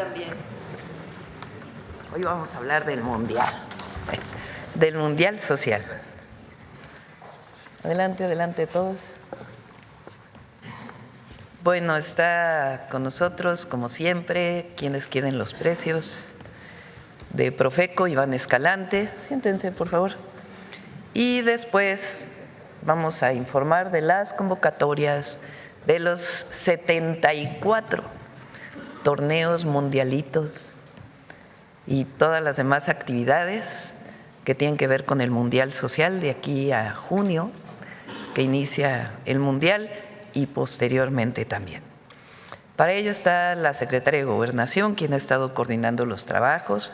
también. Hoy vamos a hablar del Mundial Social. Adelante, adelante todos. Bueno, está con nosotros, como siempre, quienes quieren los precios de Profeco, Iván Escalante. Siéntense, por favor. Y después vamos a informar de las convocatorias de los 74 torneos mundialitos y todas las demás actividades que tienen que ver con el Mundial Social de aquí a junio, que inicia el Mundial, y posteriormente también. Para ello está la secretaria de Gobernación, quien ha estado coordinando los trabajos.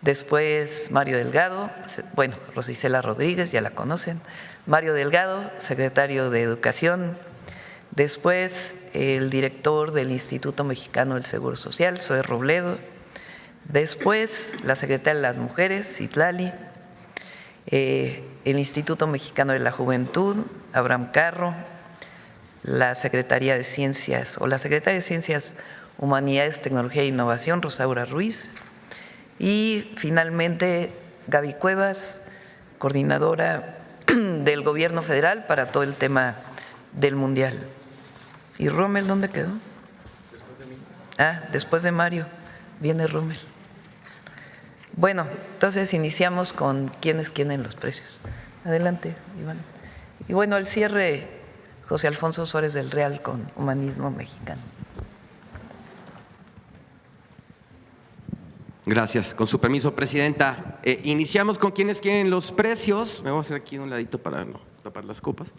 Después Mario Delgado, bueno, Rosicela Rodríguez, ya la conocen. Mario Delgado, secretario de Educación. Después el director del Instituto Mexicano del Seguro Social, Zoe Robledo. Después la secretaria de las Mujeres, Citlali. El Instituto Mexicano de la Juventud, Abraham Carro. La Secretaría de Ciencias o la Secretaria de Ciencias, Humanidades, Tecnología e Innovación, Rosaura Ruiz. Y finalmente Gaby Cuevas, coordinadora del Gobierno Federal para todo el tema del Mundial. ¿Y Rommel dónde quedó? Después de mí. Después de Mario, viene Rommel. Bueno, entonces iniciamos con quienes quieren los precios. Adelante, Iván. Y bueno, al cierre, José Alfonso Suárez del Real con Humanismo Mexicano. Gracias. Con su permiso, Presidenta. Iniciamos con quienes quieren los precios. Me voy a hacer aquí un ladito para no tapar las copas.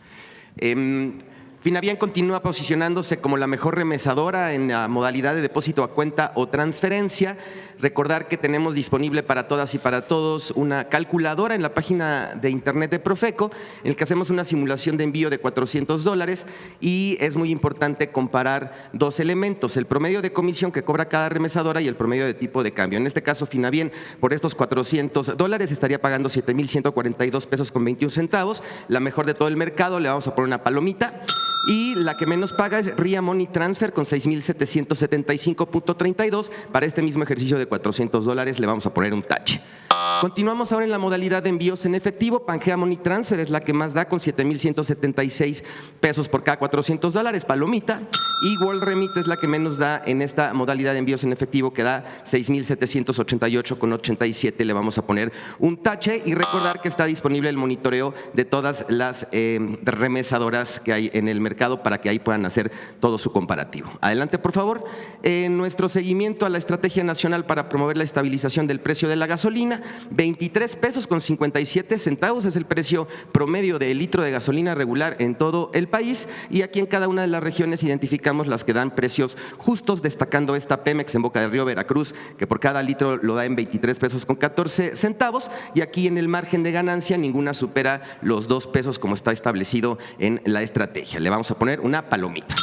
Finavian continúa posicionándose como la mejor remesadora en la modalidad de depósito a cuenta o transferencia. Recordar que tenemos disponible para todas y para todos una calculadora en la página de internet de Profeco, en el que hacemos una simulación de envío de $400 y es muy importante comparar dos elementos: el promedio de comisión que cobra cada remesadora y el promedio de tipo de cambio. En este caso, Finavian, por estos $400 estaría pagando 7,142 pesos con 21 centavos. La mejor de todo el mercado, le vamos a poner una palomita. Y la que menos paga es RIA Money Transfer con 6,775.32. Para este mismo ejercicio de $400 le vamos a poner un tache. Continuamos ahora en la modalidad de envíos en efectivo. Pangea Money Transfer es la que más da con 7,176 pesos por cada $400, palomita. Y World Remit es la que menos da en esta modalidad de envíos en efectivo, que da 6,788,87. Le vamos a poner un tache y recordar que está disponible el monitoreo de todas las remesadoras que hay en el mercado para que ahí puedan hacer todo su comparativo. Adelante, por favor. Nuestro seguimiento a la Estrategia Nacional para promover la estabilización del precio de la gasolina, 23 pesos con 57 centavos es el precio promedio del litro de gasolina regular en todo el país, y aquí en cada una de las regiones identificamos las que dan precios justos, destacando esta Pemex en Boca del Río, Veracruz, que por cada litro lo da en 23 pesos con 14 centavos, y aquí en el margen de ganancia ninguna supera los 2 pesos como está establecido en la estrategia. Le vamos a poner una palomita.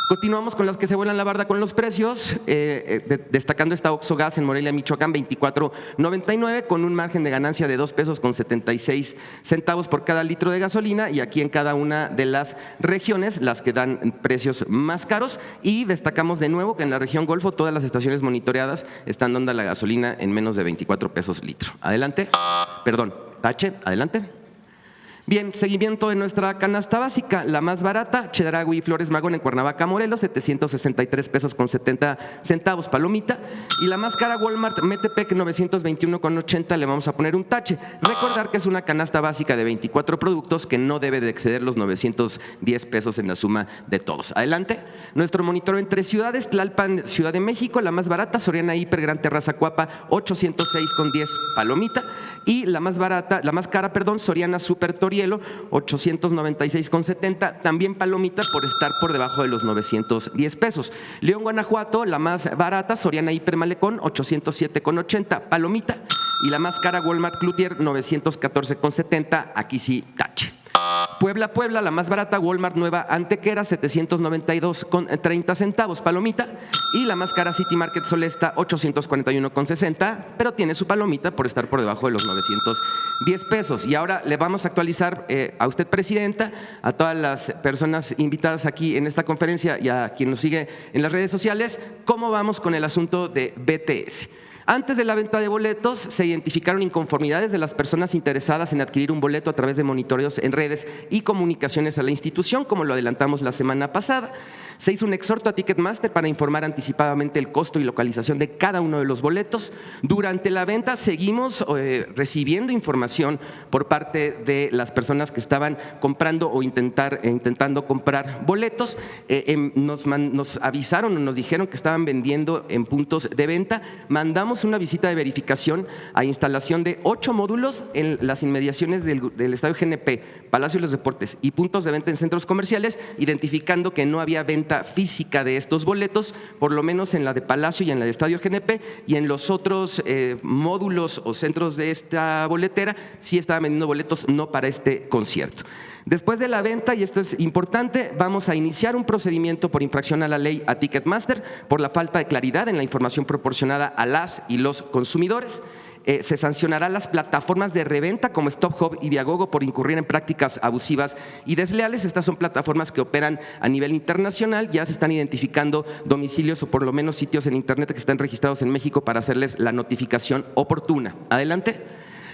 Continuamos con las que se vuelan la barda con los precios, destacando esta Oxxo Gas en Morelia, Michoacán, 24.99 con un margen de ganancia de 2 pesos con 76 centavos por cada litro de gasolina, y aquí en cada una de las regiones las que dan precios más caros, y destacamos de nuevo que en la región Golfo todas las estaciones monitoreadas están dando la gasolina en menos de 24 pesos litro. Adelante. Perdón, tache, adelante. Bien, seguimiento de nuestra canasta básica. La más barata, Chedraui y Flores Magón en Cuernavaca, Morelos, 763 pesos con 70 centavos, palomita. Y la más cara, Walmart Metepec, 921,80, le vamos a poner un tache. Recordar que es una canasta básica de 24 productos que no debe de exceder los 910 pesos en la suma de todos. Adelante. Nuestro monitoreo entre ciudades, Tlalpan, Ciudad de México, la más barata, Soriana Hiper, Gran Terraza Cuapa, 806,10, palomita. Y la más barata, la más cara, perdón, Soriana Super Toriel, 896,70, también palomita por estar por debajo de los 910 pesos. León, Guanajuato, la más barata, Soriana Hiper Malecón, 807,80, palomita. Y la más cara, Walmart Cloutier, 914,70, aquí sí, tache. Puebla, la más barata, Walmart Nueva Antequera, 792,30 centavos, palomita. Y la más cara, City Market Solesta, 841,60, pero tiene su palomita por estar por debajo de los 910 pesos. Y ahora le vamos a actualizar a usted, presidenta, a todas las personas invitadas aquí en esta conferencia y a quien nos sigue en las redes sociales, cómo vamos con el asunto de BTS. Antes de la venta de boletos, se identificaron inconformidades de las personas interesadas en adquirir un boleto a través de monitoreos en redes y comunicaciones a la institución, como lo adelantamos la semana pasada. Se hizo un exhorto a Ticketmaster para informar anticipadamente el costo y localización de cada uno de los boletos. Durante la venta seguimos recibiendo información por parte de las personas que estaban comprando o intentando comprar boletos. Nos avisaron o nos dijeron que estaban vendiendo en puntos de venta. Mandamos una visita de verificación a instalación de 8 módulos en las inmediaciones del Estadio GNP, Palacio de los Deportes y puntos de venta en centros comerciales, identificando que no había venta física de estos boletos, por lo menos en la de Palacio y en la de Estadio GNP, y en los otros módulos o centros de esta boletera sí estaban vendiendo boletos no para este concierto. Después de la venta, y esto es importante, vamos a iniciar un procedimiento por infracción a la ley a Ticketmaster por la falta de claridad en la información proporcionada a las y los consumidores. Se sancionará las plataformas de reventa como Stop Hub y Viagogo por incurrir en prácticas abusivas y desleales. Estas son plataformas que operan a nivel internacional. Ya se están identificando domicilios o por lo menos sitios en internet que están registrados en México para hacerles la notificación oportuna. Adelante.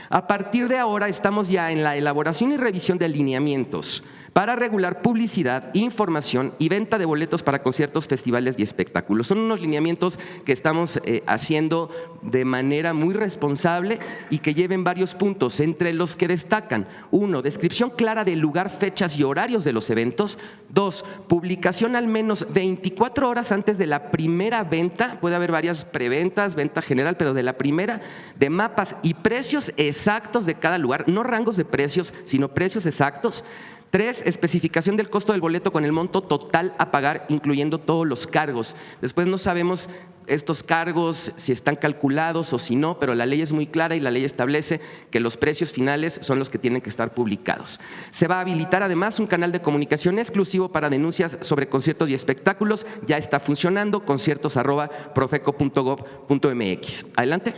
A partir de ahora estamos ya en la elaboración y revisión de lineamientos para regular publicidad, información y venta de boletos para conciertos, festivales y espectáculos. Son unos lineamientos que estamos haciendo de manera muy responsable y que lleven varios puntos, entre los que destacan: 1, descripción clara del lugar, fechas y horarios de los eventos; 2, publicación al menos 24 horas antes de la primera venta, puede haber varias preventas, venta general, pero de la primera, de mapas y precios exactos de cada lugar, no rangos de precios, sino precios exactos. 3, especificación del costo del boleto con el monto total a pagar, incluyendo todos los cargos. Después no sabemos estos cargos si están calculados o si no, pero la ley es muy clara y la ley establece que los precios finales son los que tienen que estar publicados. Se va a habilitar además un canal de comunicación exclusivo para denuncias sobre conciertos y espectáculos. Ya está funcionando, conciertos@profeco.gov.mx. Adelante.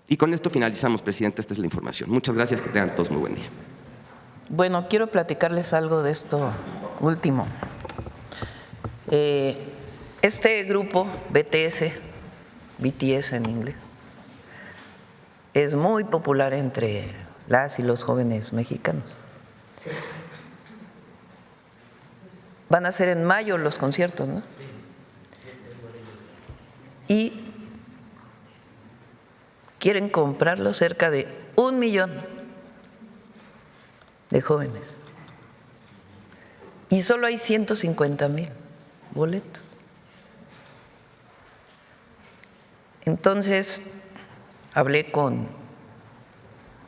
Y con esto finalizamos, presidente. Esta es la información. Muchas gracias, que tengan todos muy buen día. Bueno, quiero platicarles algo de esto último. Este grupo, BTS en inglés, es muy popular entre las y los jóvenes mexicanos. Van a ser en mayo los conciertos, ¿no? Y quieren comprarlo cerca de 1 millón de jóvenes. Y solo hay 150,000 boletos. Entonces, hablé con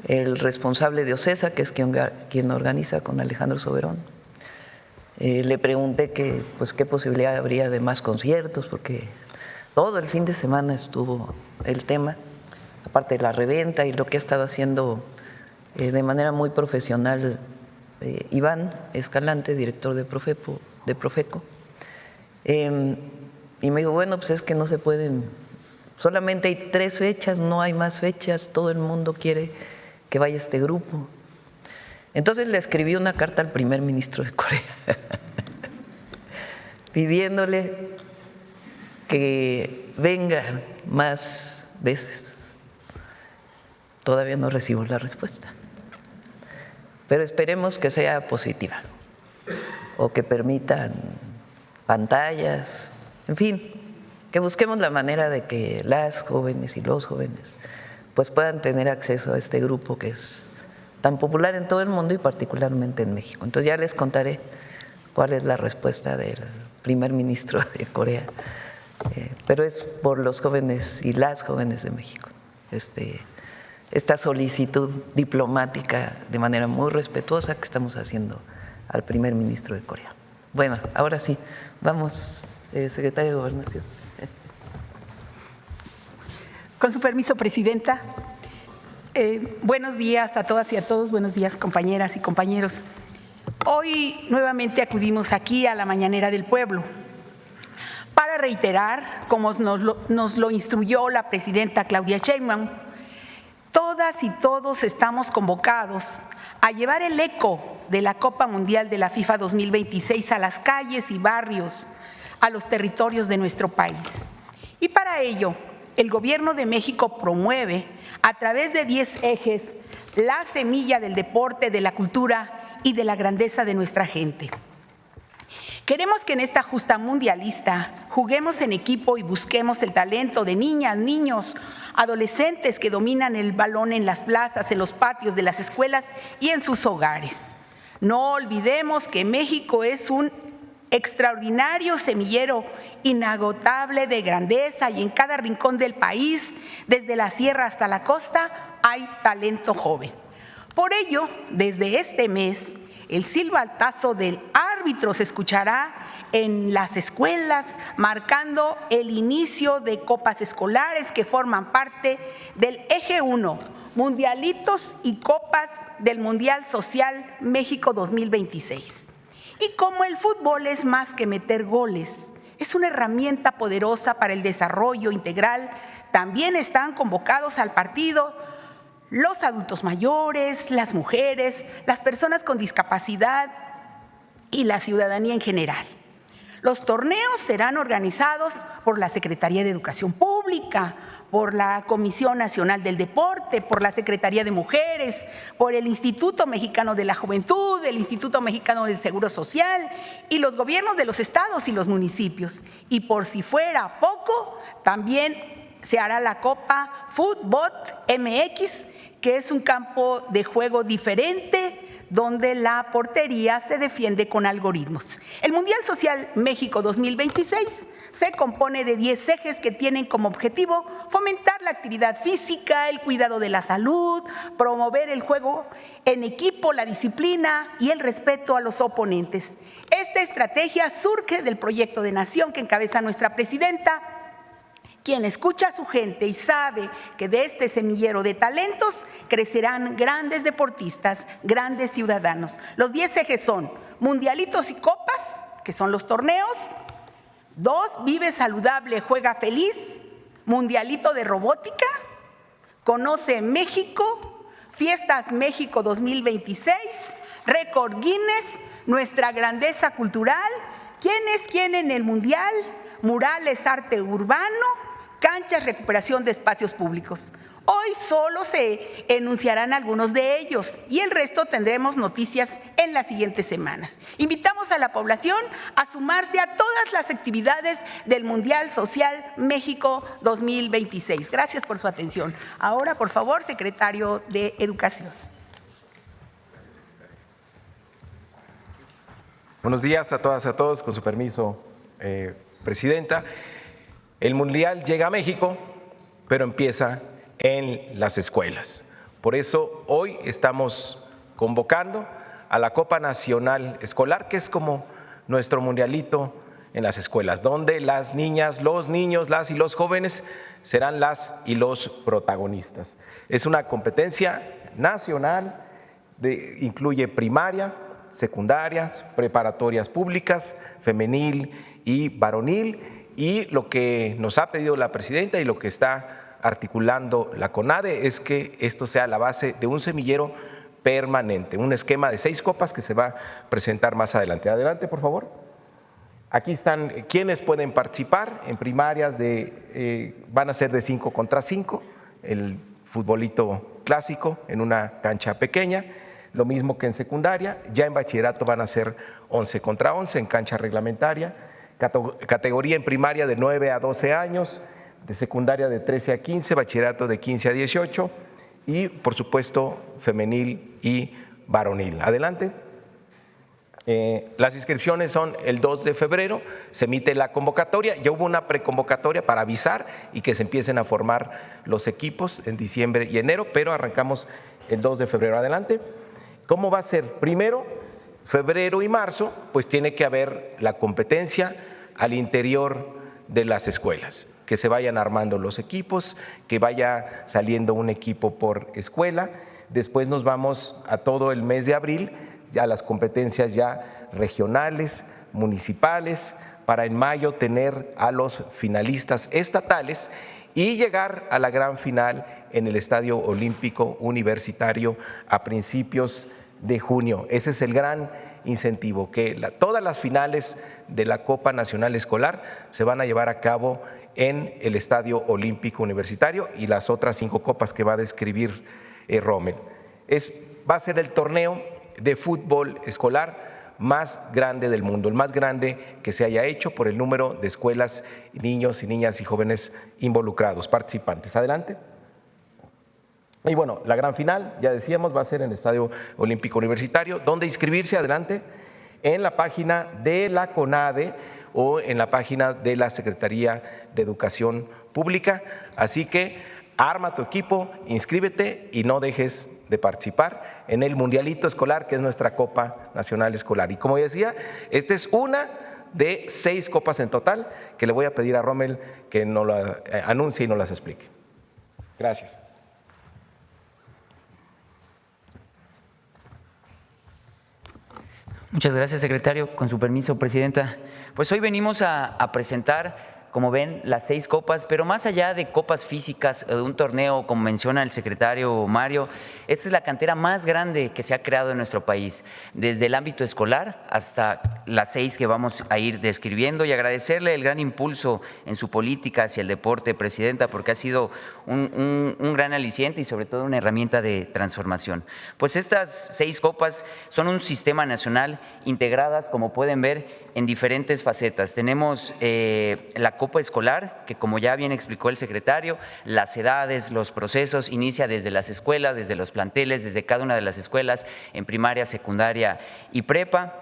el responsable de OCESA, que es quien organiza con Alejandro Soberón. Le pregunté qué posibilidad habría de más conciertos, porque todo el fin de semana estuvo el tema, aparte de la reventa y lo que ha estado haciendo de manera muy profesional Iván Escalante, director de Profeco. Y me dijo, bueno, pues es que no se pueden, solamente hay 3 fechas, no hay más fechas, todo el mundo quiere que vaya este grupo. Entonces le escribí una carta al primer ministro de Corea pidiéndole que venga más veces. Todavía no recibo la respuesta, pero esperemos que sea positiva o que permitan pantallas, en fin, que busquemos la manera de que las jóvenes y los jóvenes pues puedan tener acceso a este grupo que es tan popular en todo el mundo y particularmente en México. Entonces ya les contaré cuál es la respuesta del primer ministro de Corea, pero es por los jóvenes y las jóvenes de México. Esta solicitud diplomática de manera muy respetuosa que estamos haciendo al primer ministro de Corea. Bueno, ahora sí, vamos, secretario de Gobernación. Con su permiso, presidenta. Buenos días a todas y a todos, buenos días compañeras y compañeros. Hoy nuevamente acudimos aquí a la Mañanera del Pueblo para reiterar, como nos lo instruyó la presidenta Claudia Sheinbaum, todas y todos estamos convocados a llevar el eco de la Copa Mundial de la FIFA 2026 a las calles y barrios, a los territorios de nuestro país. Y para ello, el Gobierno de México promueve, a través de 10 ejes, la semilla del deporte, de la cultura y de la grandeza de nuestra gente. Queremos que en esta justa mundialista juguemos en equipo y busquemos el talento de niñas, niños, adolescentes que dominan el balón en las plazas, en los patios de las escuelas y en sus hogares. No olvidemos que México es un extraordinario semillero inagotable de grandeza y en cada rincón del país, desde la sierra hasta la costa, hay talento joven. Por ello, desde este mes, el silbatazo del árbitro se escuchará en las escuelas, marcando el inicio de copas escolares que forman parte del Eje 1, Mundialitos y Copas del Mundial Social México 2026. Y como el fútbol es más que meter goles, es una herramienta poderosa para el desarrollo integral, también están convocados al partido los adultos mayores, las mujeres, las personas con discapacidad y la ciudadanía en general. Los torneos serán organizados por la Secretaría de Educación Pública, por la Comisión Nacional del Deporte, por la Secretaría de Mujeres, por el Instituto Mexicano de la Juventud, el Instituto Mexicano del Seguro Social y los gobiernos de los estados y los municipios. Y por si fuera poco, también se hará la Copa Fútbol MX, que es un campo de juego diferente donde la portería se defiende con algoritmos. El Mundial Social México 2026 se compone de 10 ejes que tienen como objetivo fomentar la actividad física, el cuidado de la salud, promover el juego en equipo, la disciplina y el respeto a los oponentes. Esta estrategia surge del proyecto de nación que encabeza nuestra presidenta, quien escucha a su gente y sabe que de este semillero de talentos crecerán grandes deportistas, grandes ciudadanos. Los 10 ejes son Mundialitos y Copas, que son los torneos. 2, Vive saludable, juega feliz. Mundialito de robótica. Conoce México. Fiestas México 2026. Récord Guinness. Nuestra grandeza cultural. ¿Quién es quién en el Mundial? Murales, arte urbano. Canchas, recuperación de espacios públicos. Hoy solo se enunciarán algunos de ellos y el resto tendremos noticias en las siguientes semanas. Invitamos a la población a sumarse a todas las actividades del Mundial Social México 2026. Gracias por su atención. Ahora, por favor, secretario de Educación. Buenos días a todas y a todos. Con su permiso, presidenta. El Mundial llega a México, pero empieza en las escuelas. Por eso hoy estamos convocando a la Copa Nacional Escolar, que es como nuestro mundialito en las escuelas, donde las niñas, los niños, las y los jóvenes serán las y los protagonistas. Es una competencia nacional, incluye primaria, secundarias, preparatorias públicas, femenil y varonil. Y lo que nos ha pedido la presidenta y lo que está articulando la CONADE es que esto sea la base de un semillero permanente, un esquema de 6 copas que se va a presentar más adelante. Adelante, por favor. Aquí están quienes pueden participar. En primarias van a ser de 5 contra 5, el futbolito clásico en una cancha pequeña, lo mismo que en secundaria. Ya en bachillerato van a ser 11 contra 11 en cancha reglamentaria. Categoría en primaria de 9 a 12 años, de secundaria de 13 a 15, bachillerato de 15 a 18 y, por supuesto, femenil y varonil. Adelante. Las inscripciones son el 2 de febrero, se emite la convocatoria, ya hubo una preconvocatoria para avisar y que se empiecen a formar los equipos en diciembre y enero, pero arrancamos el 2 de febrero. Adelante. ¿Cómo va a ser? Primero, febrero y marzo, pues tiene que haber la competencia al interior de las escuelas. que se vayan armando los equipos, que vaya saliendo un equipo por escuela. Después nos vamos a todo el mes de abril, ya las competencias ya regionales, municipales, para en mayo tener a los finalistas estatales y llegar a la gran final en el Estadio Olímpico Universitario a principios de junio. Ese es el gran incentivo, que todas las finales de la Copa Nacional Escolar se van a llevar a cabo en el Estadio Olímpico Universitario y las otras 5 copas que va a describir Rommel. Va a ser el torneo de fútbol escolar más grande del mundo, el más grande que se haya hecho por el número de escuelas, niños y niñas y jóvenes involucrados, participantes. Adelante. Y bueno, la gran final, ya decíamos, va a ser en el Estadio Olímpico Universitario. ¿Dónde inscribirse? Adelante. En la página de la CONADE o en la página de la Secretaría de Educación Pública. Así que arma tu equipo, inscríbete y no dejes de participar en el Mundialito Escolar, que es nuestra Copa Nacional Escolar. Y como decía, esta es una de 6 copas en total que le voy a pedir a Rommel que nos la anuncie y nos las explique. Gracias. Muchas gracias, secretario. Con su permiso, presidenta. Pues hoy venimos a presentar, como ven, las 6 copas, pero más allá de copas físicas, de un torneo, como menciona el secretario Mario, esta es la cantera más grande que se ha creado en nuestro país, desde el ámbito escolar hasta las 6 que vamos a ir describiendo, y agradecerle el gran impulso en su política hacia el deporte, presidenta, porque ha sido un gran aliciente y sobre todo una herramienta de transformación. Pues estas 6 copas son un sistema nacional integradas, como pueden ver, en diferentes facetas. Tenemos la Copa Escolar, que como ya bien explicó el secretario, las edades, los procesos, inicia desde las escuelas, desde los planteles, desde cada una de las escuelas, en primaria, secundaria y prepa.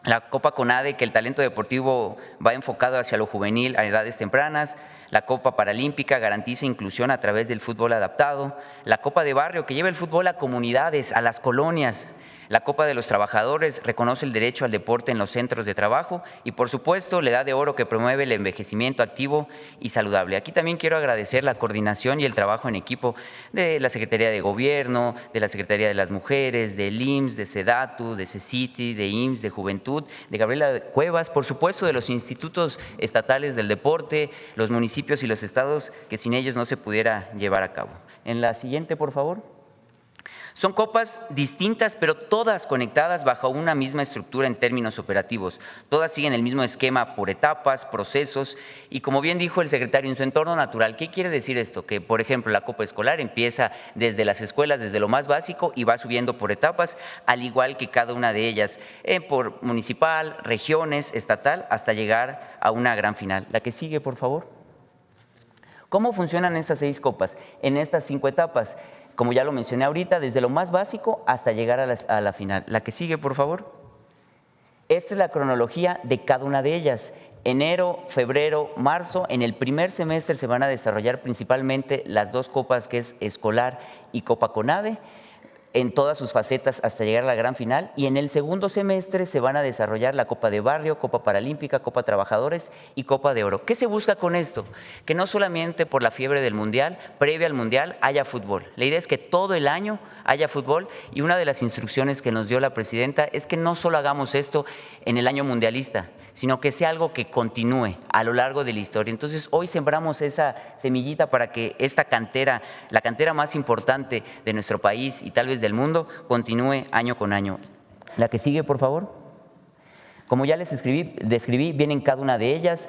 La Copa CONADE, que el talento deportivo va enfocado hacia lo juvenil a edades tempranas. La Copa Paralímpica garantiza inclusión a través del fútbol adaptado. La Copa de Barrio, que lleva el fútbol a comunidades, a las colonias. La Copa de los Trabajadores reconoce el derecho al deporte en los centros de trabajo y, por supuesto, la Edad de Oro, que promueve el envejecimiento activo y saludable. Aquí también quiero agradecer la coordinación y el trabajo en equipo de la Secretaría de Gobierno, de la Secretaría de las Mujeres, del IMSS, de SEDATU, de CECITI, de IMSS, de Juventud, de Gabriela Cuevas, por supuesto, de los institutos estatales del deporte, los municipios y los estados, que sin ellos no se pudiera llevar a cabo. En la siguiente, por favor. Son copas distintas, pero todas conectadas bajo una misma estructura en términos operativos. Todas siguen el mismo esquema por etapas, procesos y, como bien dijo el secretario, en su entorno natural. ¿Qué quiere decir esto? Que, por ejemplo, la Copa Escolar empieza desde las escuelas, desde lo más básico, y va subiendo por etapas, al igual que cada una de ellas, por municipal, regiones, estatal, hasta llegar a una gran final. La que sigue, por favor. ¿Cómo funcionan estas 6 copas? En estas 5 etapas. Como ya lo mencioné ahorita, desde lo más básico hasta llegar a la final. La que sigue, por favor. Esta es la cronología de cada una de ellas. Enero, febrero, marzo, en el primer semestre se van a desarrollar principalmente las 2 copas, que es Escolar y Copa CONADE, en todas sus facetas hasta llegar a la gran final, y en el segundo semestre se van a desarrollar la Copa de Barrio, Copa Paralímpica, Copa Trabajadores y Copa de Oro. ¿Qué se busca con esto? Que no solamente por la fiebre del Mundial, previa al Mundial, haya fútbol. La idea es que todo el año haya fútbol, y una de las instrucciones que nos dio la presidenta es que no solo hagamos esto en el año mundialista, sino que sea algo que continúe a lo largo de la historia. Entonces, hoy sembramos esa semillita para que esta cantera, la cantera más importante de nuestro país y tal vez del mundo, continúe año con año. La que sigue, por favor. Como ya les describí, vienen cada una de ellas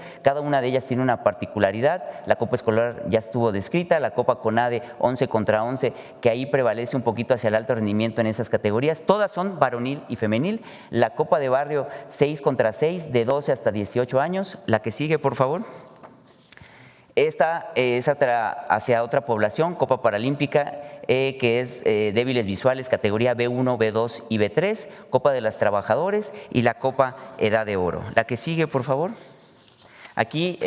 tiene una particularidad. La Copa Escolar ya estuvo descrita, la Copa CONADE 11 contra 11, que ahí prevalece un poquito hacia el alto rendimiento en esas categorías. Todas son varonil y femenil. La Copa de Barrio 6 contra 6, de 12 hasta 18 años. La que sigue, por favor. Esta es hacia otra población, Copa Paralímpica, que es débiles visuales, categoría B1, B2 y B3, Copa de las Trabajadores y la Copa Edad de Oro. La que sigue, por favor. Aquí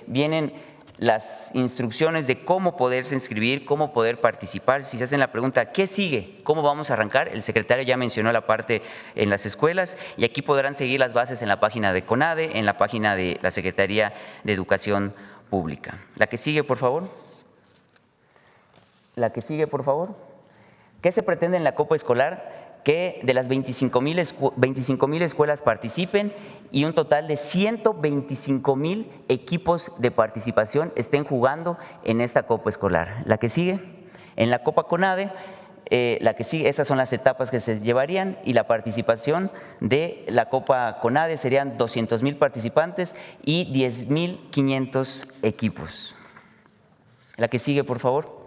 vienen las instrucciones de cómo poderse inscribir, cómo poder participar. Si se hacen la pregunta, ¿qué sigue? ¿Cómo vamos a arrancar? El secretario ya mencionó la parte en las escuelas, y aquí podrán seguir las bases en la página de CONADE, en la página de la Secretaría de Educación pública. La que sigue, por favor. La que sigue, por favor. ¿Qué se pretende en la Copa Escolar? Que de las 25,000 escuelas participen y un total de 125,000 equipos de participación estén jugando en esta Copa Escolar. La que sigue, en la Copa CONADE, la que sigue, estas son las etapas que se llevarían y la participación de la Copa CONADE serían 200,000 participantes y 10,500 equipos. La que sigue, por favor.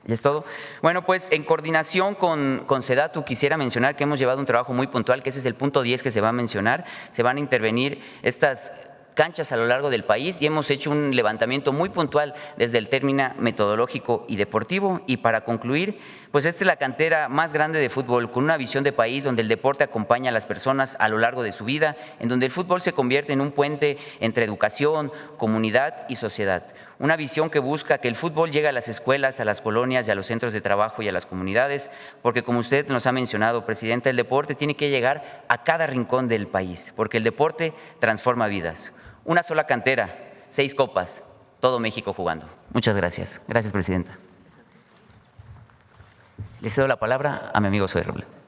¿Y es todo? Bueno, pues en coordinación con SEDATU quisiera mencionar que hemos llevado un trabajo muy puntual, que ese es el punto 10 que se va a mencionar. Se van a intervenir estas canchas a lo largo del país y hemos hecho un levantamiento muy puntual desde el término metodológico y deportivo. Y para concluir, pues esta es la cantera más grande de fútbol, con una visión de país donde el deporte acompaña a las personas a lo largo de su vida, en donde el fútbol se convierte en un puente entre educación, comunidad y sociedad. Una visión que busca que el fútbol llegue a las escuelas, a las colonias y a los centros de trabajo y a las comunidades, porque como usted nos ha mencionado, Presidenta, el deporte tiene que llegar a cada rincón del país, porque el deporte transforma vidas. Una sola cantera, 6 copas, todo México jugando. Muchas gracias. Gracias, Presidenta. Le cedo la palabra a mi amigo Zoe Robledo.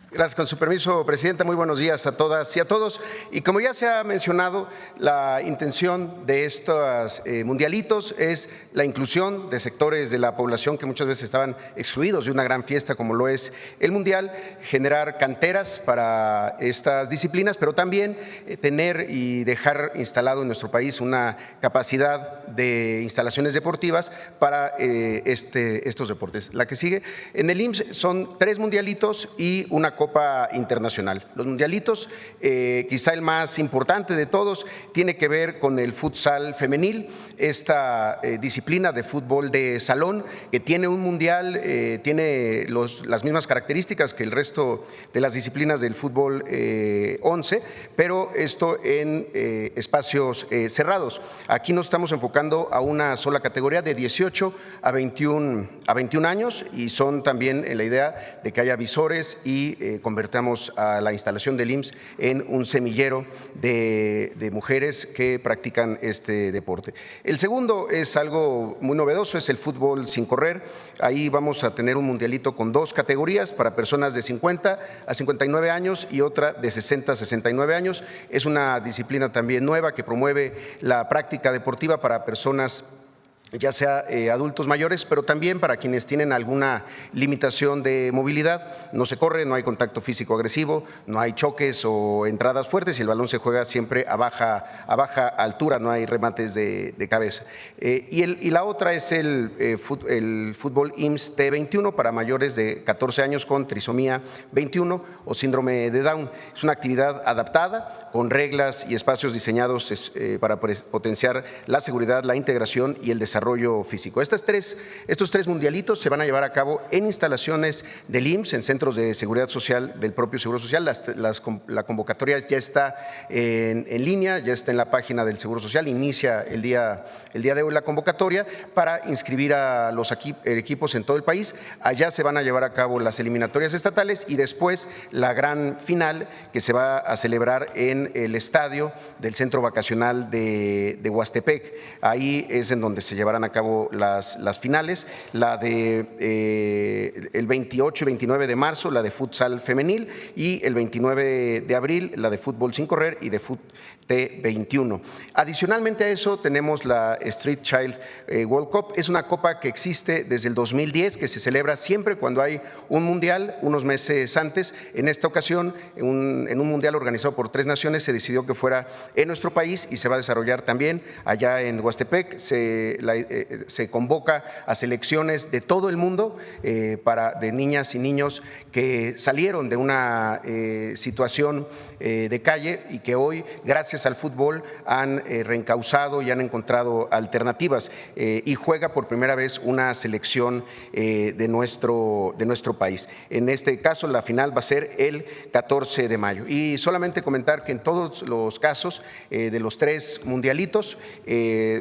Gracias. Con su permiso, Presidenta, muy buenos días a todas y a todos. Y como ya se ha mencionado, la intención de estos mundialitos es la inclusión de sectores de la población que muchas veces estaban excluidos de una gran fiesta como lo es el Mundial, generar canteras para estas disciplinas, pero también tener y dejar instalado en nuestro país una capacidad de instalaciones deportivas para estos deportes. La que sigue, en el IMSS son 3 mundialitos y una Copa Internacional. Los mundialitos, quizá el más importante de todos, tiene que ver con el futsal femenil, esta disciplina de fútbol de salón que tiene un mundial, tiene las mismas características que el resto de las disciplinas del fútbol 11, pero esto en espacios cerrados. Aquí nos estamos enfocando a una sola categoría de 18 a 21 años y son también en la idea de que haya visores y convertamos a la instalación del IMSS en un semillero de mujeres que practican este deporte. El segundo es algo muy novedoso, es el fútbol sin correr. Ahí vamos a tener un mundialito con 2 categorías para personas de 50 a 59 años y otra de 60 a 69 años. Es una disciplina también nueva que promueve la práctica deportiva para personas ya sea adultos mayores, pero también para quienes tienen alguna limitación de movilidad. No se corre, no hay contacto físico agresivo, no hay choques o entradas fuertes y el balón se juega siempre a baja altura, no hay remates de cabeza. Y la otra es el fútbol IMSS T21 para mayores de 14 años con trisomía 21 o síndrome de Down. Es una actividad adaptada con reglas y espacios diseñados para potenciar la seguridad, la integración y el desarrollo físico. Estos 3 mundialitos se van a llevar a cabo en instalaciones del IMSS, en centros de seguridad social del propio Seguro Social. La convocatoria ya está en línea, ya está en la página del Seguro Social. Inicia el día de hoy la convocatoria para inscribir a los equipos en todo el país. Allá se van a llevar a cabo las eliminatorias estatales y después la gran final que se va a celebrar en el estadio del Centro Vacacional de Huastepec. Ahí es en donde se llevarán a cabo las finales, la de el 28 y 29 de marzo, la de futsal femenil, y el 29 de abril, la de fútbol sin correr y de fut T21. Adicionalmente a eso tenemos la Street Child World Cup. Es una copa que existe desde el 2010, que se celebra siempre cuando hay un mundial, unos meses antes. En esta ocasión, en un mundial organizado por 3 naciones, se decidió que fuera en nuestro país y se va a desarrollar también allá en Huastepec. Se convoca a selecciones de todo el mundo de niñas y niños que salieron de una situación de calle y que hoy, gracias al fútbol, han reencauzado y han encontrado alternativas y juega por primera vez una selección de nuestro país. En este caso, la final va a ser el 14 de mayo. Y solamente comentar que en todos los casos de los 3 mundialitos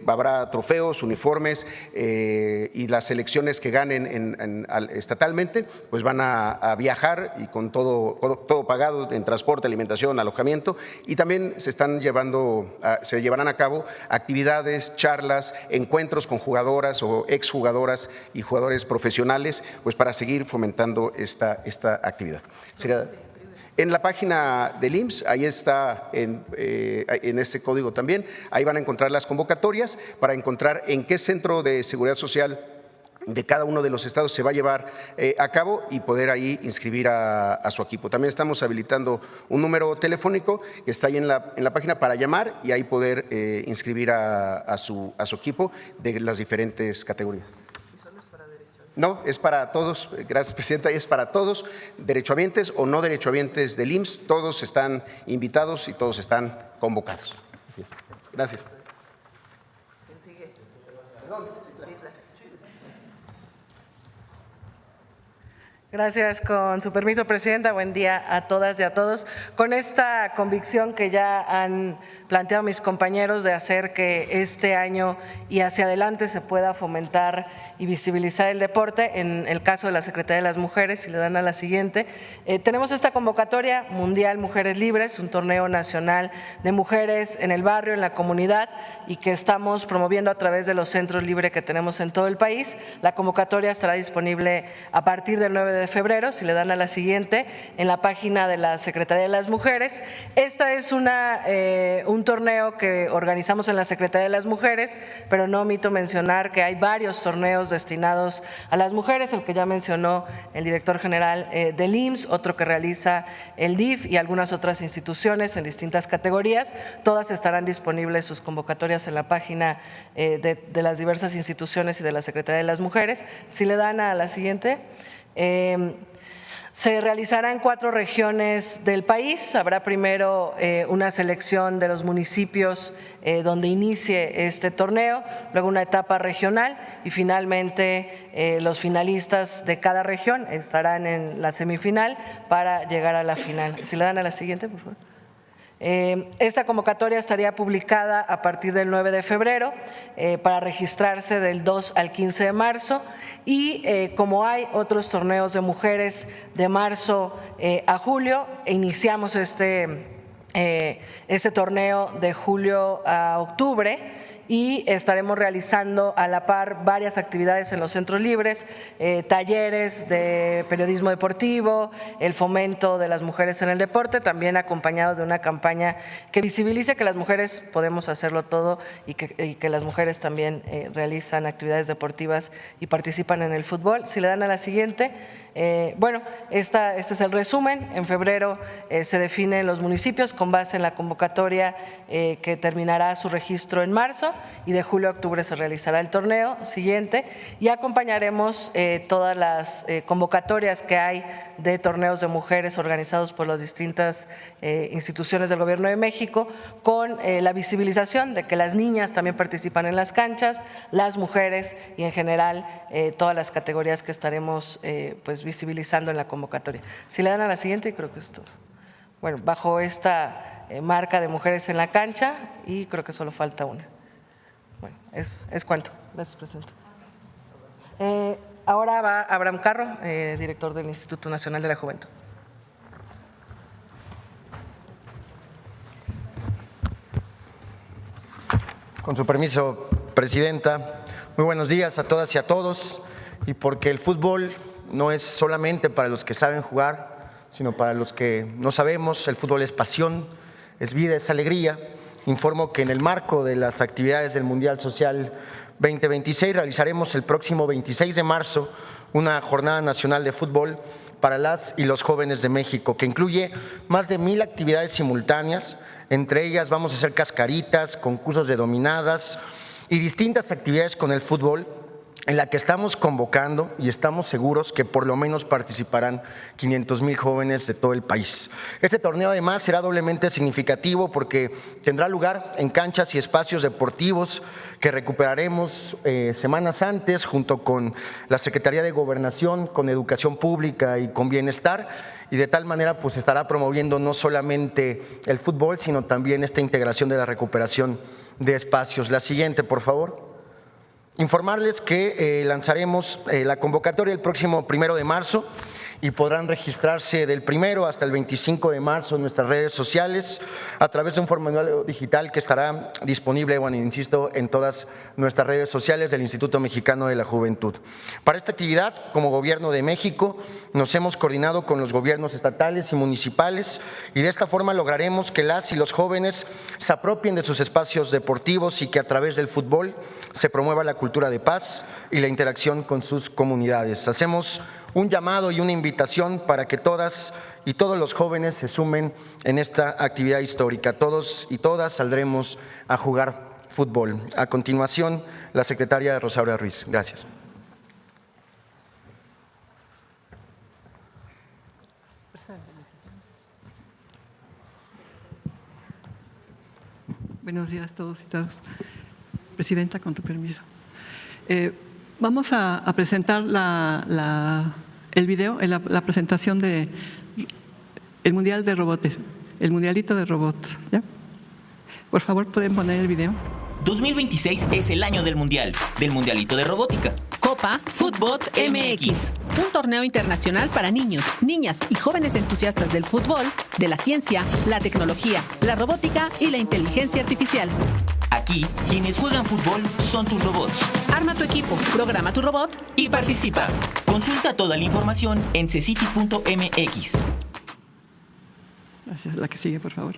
habrá trofeos, uniformes, uniformes y las selecciones que ganen estatalmente, pues van a viajar y con todo pagado en transporte, alimentación, alojamiento, y también se llevarán a cabo actividades, charlas, encuentros con jugadoras o exjugadoras y jugadores profesionales, pues para seguir fomentando esta actividad. En la página del IMSS, ahí está, en ese código también, ahí van a encontrar las convocatorias para encontrar en qué centro de seguridad social de cada uno de los estados se va a llevar a cabo y poder ahí inscribir a su equipo. También estamos habilitando un número telefónico que está ahí en la página para llamar y ahí poder inscribir a su equipo de las diferentes categorías. No, es para todos, gracias Presidenta, es para todos, derechohabientes o no derechohabientes del IMSS, todos están invitados y todos están convocados. Así es. Gracias. ¿Quién sigue? Gracias, con su permiso, Presidenta. Buen día a todas y a todos. Con esta convicción que ya han planteado mis compañeros de hacer que este año y hacia adelante se pueda fomentar y visibilizar el deporte, en el caso de la Secretaría de las Mujeres, si le dan a la siguiente, tenemos esta convocatoria mundial Mujeres Libres, un torneo nacional de mujeres en el barrio, en la comunidad, y que estamos promoviendo a través de los centros libres que tenemos en todo el país. La convocatoria estará disponible a partir del 9 de febrero, si le dan a la siguiente, en la página de la Secretaría de las Mujeres. Esta es un torneo que organizamos en la Secretaría de las Mujeres, pero no omito mencionar que hay varios torneos destinados a las mujeres, el que ya mencionó el director general del IMSS, otro que realiza el DIF y algunas otras instituciones en distintas categorías. Todas estarán disponibles sus convocatorias en la página de las diversas instituciones y de la Secretaría de las Mujeres. Si le dan a la siguiente. Se realizarán 4 regiones del país. Habrá primero una selección de los municipios donde inicie este torneo, luego una etapa regional y finalmente los finalistas de cada región estarán en la semifinal para llegar a la final. Si le dan a la siguiente, por favor. Esta convocatoria estaría publicada a partir del 9 de febrero para registrarse del 2 al 15 de marzo y como hay otros torneos de mujeres de marzo a julio, iniciamos este torneo de julio a octubre y estaremos realizando a la par varias actividades en los centros libres, talleres de periodismo deportivo, el fomento de las mujeres en el deporte, también acompañado de una campaña que visibilice que las mujeres podemos hacerlo todo y que las mujeres también realizan actividades deportivas y participan en el fútbol. Si le dan a la siguiente. Bueno, este es el resumen. En febrero se definen los municipios con base en la convocatoria que terminará su registro en marzo y de julio a octubre se realizará el torneo siguiente y acompañaremos todas las convocatorias que hay de torneos de mujeres organizados por las distintas instituciones del Gobierno de México con la visibilización de que las niñas también participan en las canchas, las mujeres y en general todas las categorías que estaremos pues visibilizando en la convocatoria. Si le dan a la siguiente, creo que es todo. Bueno, bajo esta marca de mujeres en la cancha y creo que solo falta una. Bueno, es cuanto. Gracias, Presidente. Ahora va Abraham Carro, director del Instituto Nacional de la Juventud. Con su permiso, Presidenta, muy buenos días a todas y a todos. Y porque el fútbol no es solamente para los que saben jugar, sino para los que no sabemos, el fútbol es pasión, es vida, es alegría. Informo que en el marco de las actividades del Mundial Social 2026 realizaremos el próximo 26 de marzo una jornada nacional de fútbol para las y los jóvenes de México, que incluye más de 1000 actividades simultáneas. Entre ellas vamos a hacer cascaritas, concursos de dominadas y distintas actividades con el fútbol, en la que estamos convocando y estamos seguros que por lo menos participarán 500,000 jóvenes de todo el país. Este torneo además será doblemente significativo porque tendrá lugar en canchas y espacios deportivos que recuperaremos semanas antes junto con la Secretaría de Gobernación, con Educación Pública y con Bienestar, y de tal manera pues estará promoviendo no solamente el fútbol, sino también esta integración de la recuperación de espacios. La siguiente, por favor. Informarles que lanzaremos la convocatoria el próximo 1 de marzo y podrán registrarse del 1 hasta el 25 de marzo en nuestras redes sociales a través de un formulario digital que estará disponible, bueno, insisto, en todas nuestras redes sociales del Instituto Mexicano de la Juventud. Para esta actividad, como Gobierno de México, nos hemos coordinado con los gobiernos estatales y municipales y de esta forma lograremos que las y los jóvenes se apropien de sus espacios deportivos y que a través del fútbol se promueva la cultura de paz y la interacción con sus comunidades. Hacemos un llamado y una invitación para que todas y todos los jóvenes se sumen en esta actividad histórica. Todos y todas saldremos a jugar fútbol. A continuación, la secretaria Rosaura Ruiz. Gracias. Buenos días a todos y todas. Presidenta, con tu permiso. Vamos a presentar el video, la presentación del Mundial de Robots, el Mundialito de Robots. ¿Ya? Por favor, ¿pueden poner el video? 2026 es el año del Mundialito de Robótica. Copa Fútbol MX, un torneo internacional para niños, niñas y jóvenes entusiastas del fútbol, de la ciencia, la tecnología, la robótica y la inteligencia artificial. Aquí, quienes juegan fútbol son tus robots. Arma tu equipo, programa tu robot y participa. Consulta toda la información en cecity.mx. Gracias. La que sigue, por favor.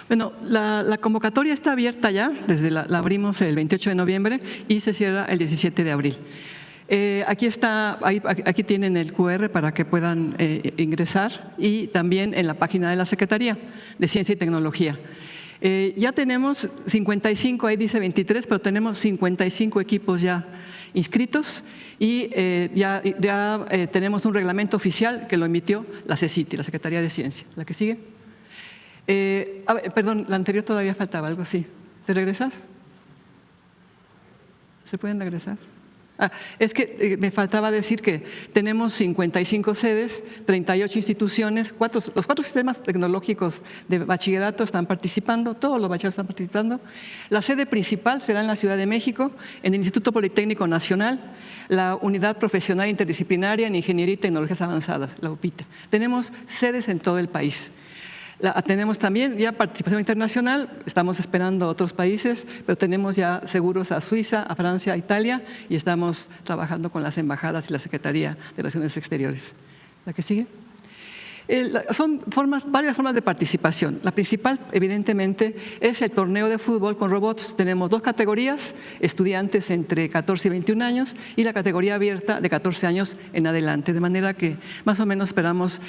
Bueno, la convocatoria está abierta ya, la abrimos el 28 de noviembre y se cierra el 17 de abril. Aquí tienen el QR para que puedan ingresar y también en la página de la Secretaría de Ciencia y Tecnología. Ya tenemos 55, ahí dice 23, pero tenemos 55 equipos ya inscritos y ya tenemos un reglamento oficial que lo emitió la CECITI, la Secretaría de Ciencia. ¿La que sigue? Perdón, la anterior todavía faltaba algo, sí. ¿Te regresas? ¿Se pueden regresar? Es que me faltaba decir que tenemos 55 sedes, 38 instituciones, los 4 sistemas tecnológicos de bachillerato están participando, todos los bachilleros están participando. La sede principal será en la Ciudad de México, en el Instituto Politécnico Nacional, la Unidad Profesional Interdisciplinaria en Ingeniería y Tecnologías Avanzadas, la UPITA. Tenemos sedes en todo el país. Tenemos también ya participación internacional, estamos esperando a otros países, pero tenemos ya seguros a Suiza, a Francia, a Italia y estamos trabajando con las embajadas y la Secretaría de Relaciones Exteriores. ¿La que sigue? Son varias formas de participación. La principal, evidentemente, es el torneo de fútbol con robots. Tenemos 2 categorías, estudiantes entre 14 y 21 años y la categoría abierta de 14 años en adelante. De manera que más o menos esperamos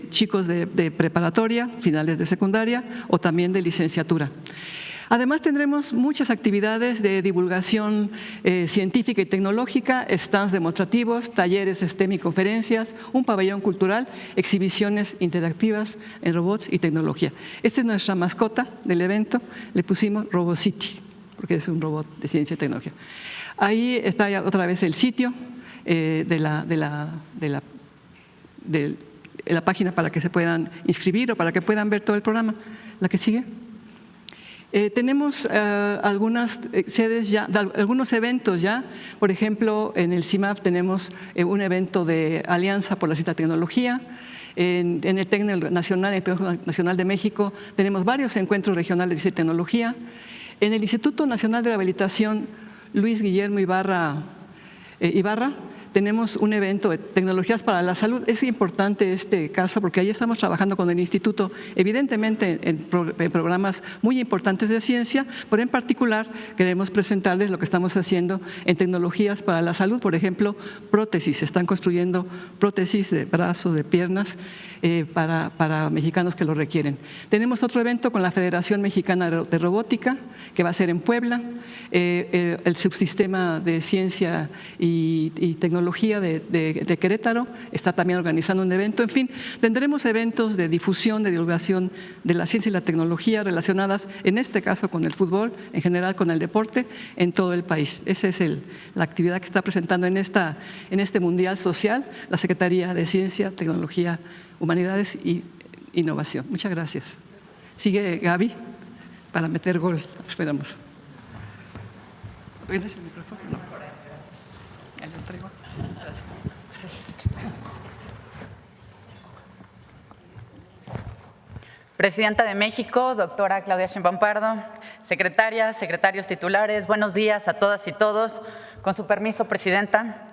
chicos de preparatoria, finales de secundaria o también de licenciatura. Además, tendremos muchas actividades de divulgación científica y tecnológica, stands demostrativos, talleres STEM y conferencias, un pabellón cultural, exhibiciones interactivas en robots y tecnología. Esta es nuestra mascota del evento, le pusimos RoboCity, porque es un robot de ciencia y tecnología. Ahí está ya otra vez el sitio de la página para que se puedan inscribir o para que puedan ver todo el programa. ¿La que sigue? Tenemos algunas sedes ya, algunos eventos ya, por ejemplo, en el CIMAP tenemos un evento de Alianza por la Ciencia y Tecnología, en el TEC Nacional, el TEC Nacional de México, tenemos varios encuentros regionales de Ciencia y Tecnología. En el Instituto Nacional de Rehabilitación Luis Guillermo Ibarra, tenemos un evento de tecnologías para la salud. Es importante este caso porque ahí estamos trabajando con el instituto, evidentemente en programas muy importantes de ciencia, pero en particular queremos presentarles lo que estamos haciendo en tecnologías para la salud. Por ejemplo, prótesis. Se están construyendo prótesis de brazos, de piernas para mexicanos que lo requieren. Tenemos otro evento con la Federación Mexicana de Robótica, que va a ser en Puebla, el subsistema de ciencia y tecnología de Querétaro está también organizando un evento. En fin, tendremos eventos de difusión, de divulgación de la ciencia y la tecnología relacionadas, en este caso con el fútbol, en general con el deporte, en todo el país. Esa es la actividad que está presentando en este Mundial Social la Secretaría de Ciencia, Tecnología, Humanidades y Innovación. Muchas gracias. Sigue Gaby para meter gol. Esperamos. ¿Tienes el micrófono? No. Ya lo entrego. Presidenta de México, doctora Claudia Sheinbaum Pardo, secretarias, secretarios titulares, buenos días a todas y todos. Con su permiso, Presidenta,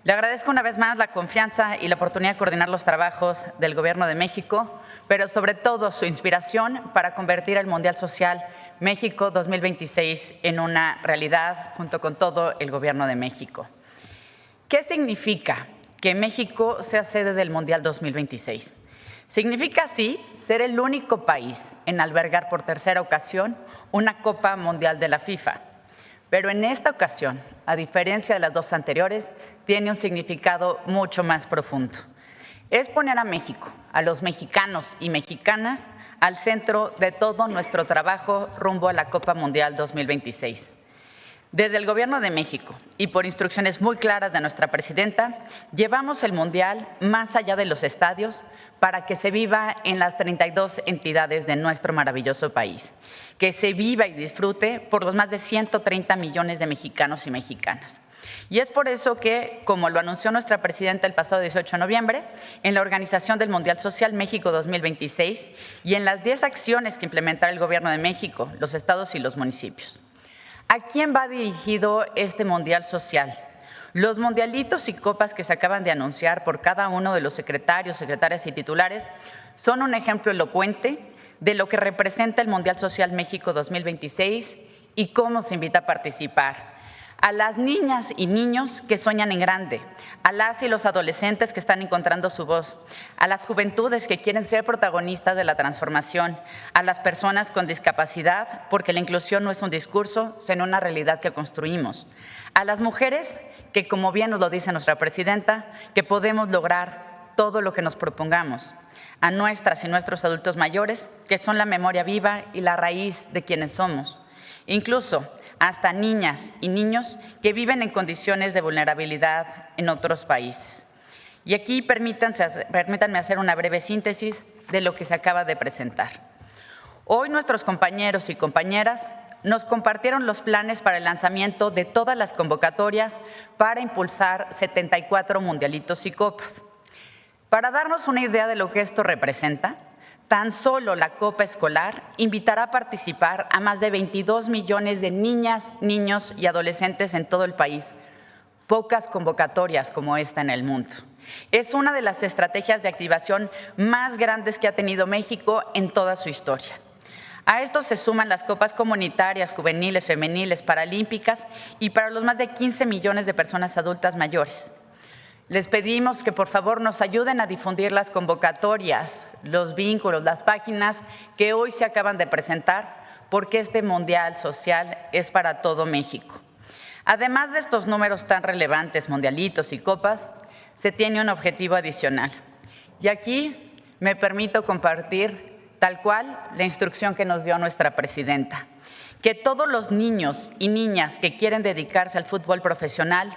le agradezco una vez más la confianza y la oportunidad de coordinar los trabajos del Gobierno de México, pero sobre todo su inspiración para convertir el Mundial Social México 2026 en una realidad junto con todo el Gobierno de México. ¿Qué significa que México sea sede del Mundial 2026? Significa, sí, ser el único país en albergar por tercera ocasión una Copa Mundial de la FIFA. Pero en esta ocasión, a diferencia de las dos anteriores, tiene un significado mucho más profundo. Es poner a México, a los mexicanos y mexicanas, al centro de todo nuestro trabajo rumbo a la Copa Mundial 2026. Desde el Gobierno de México y por instrucciones muy claras de nuestra presidenta, llevamos el Mundial más allá de los estadios para que se viva en las 32 entidades de nuestro maravilloso país, que se viva y disfrute por los más de 130 millones de mexicanos y mexicanas. Y es por eso que, como lo anunció nuestra presidenta el pasado 18 de noviembre, en la organización del Mundial Social México 2026 y en las 10 acciones que implementará el Gobierno de México, los estados y los municipios. ¿A quién va dirigido este Mundial Social? Los mundialitos y copas que se acaban de anunciar por cada uno de los secretarios, secretarias y titulares son un ejemplo elocuente de lo que representa el Mundial Social México 2026 y cómo se invita a participar. A las niñas y niños que sueñan en grande, a las y los adolescentes que están encontrando su voz, a las juventudes que quieren ser protagonistas de la transformación, a las personas con discapacidad, porque la inclusión no es un discurso, sino una realidad que construimos, a las mujeres que, como bien nos lo dice nuestra presidenta, que podemos lograr todo lo que nos propongamos, a nuestras y nuestros adultos mayores, que son la memoria viva y la raíz de quienes somos, incluso hasta niñas y niños que viven en condiciones de vulnerabilidad en otros países. Y aquí permítanme hacer una breve síntesis de lo que se acaba de presentar. Hoy nuestros compañeros y compañeras nos compartieron los planes para el lanzamiento de todas las convocatorias para impulsar 74 mundialitos y copas. Para darnos una idea de lo que esto representa, tan solo la Copa Escolar invitará a participar a más de 22 millones de niñas, niños y adolescentes en todo el país. Pocas convocatorias como esta en el mundo. Es una de las estrategias de activación más grandes que ha tenido México en toda su historia. A esto se suman las copas comunitarias, juveniles, femeniles, paralímpicas y para los más de 15 millones de personas adultas mayores. Les pedimos que por favor nos ayuden a difundir las convocatorias, los vínculos, las páginas que hoy se acaban de presentar, porque este Mundial Social es para todo México. Además de estos números tan relevantes, mundialitos y copas, se tiene un objetivo adicional. Y aquí me permito compartir tal cual la instrucción que nos dio nuestra presidenta, que todos los niños y niñas que quieren dedicarse al fútbol profesional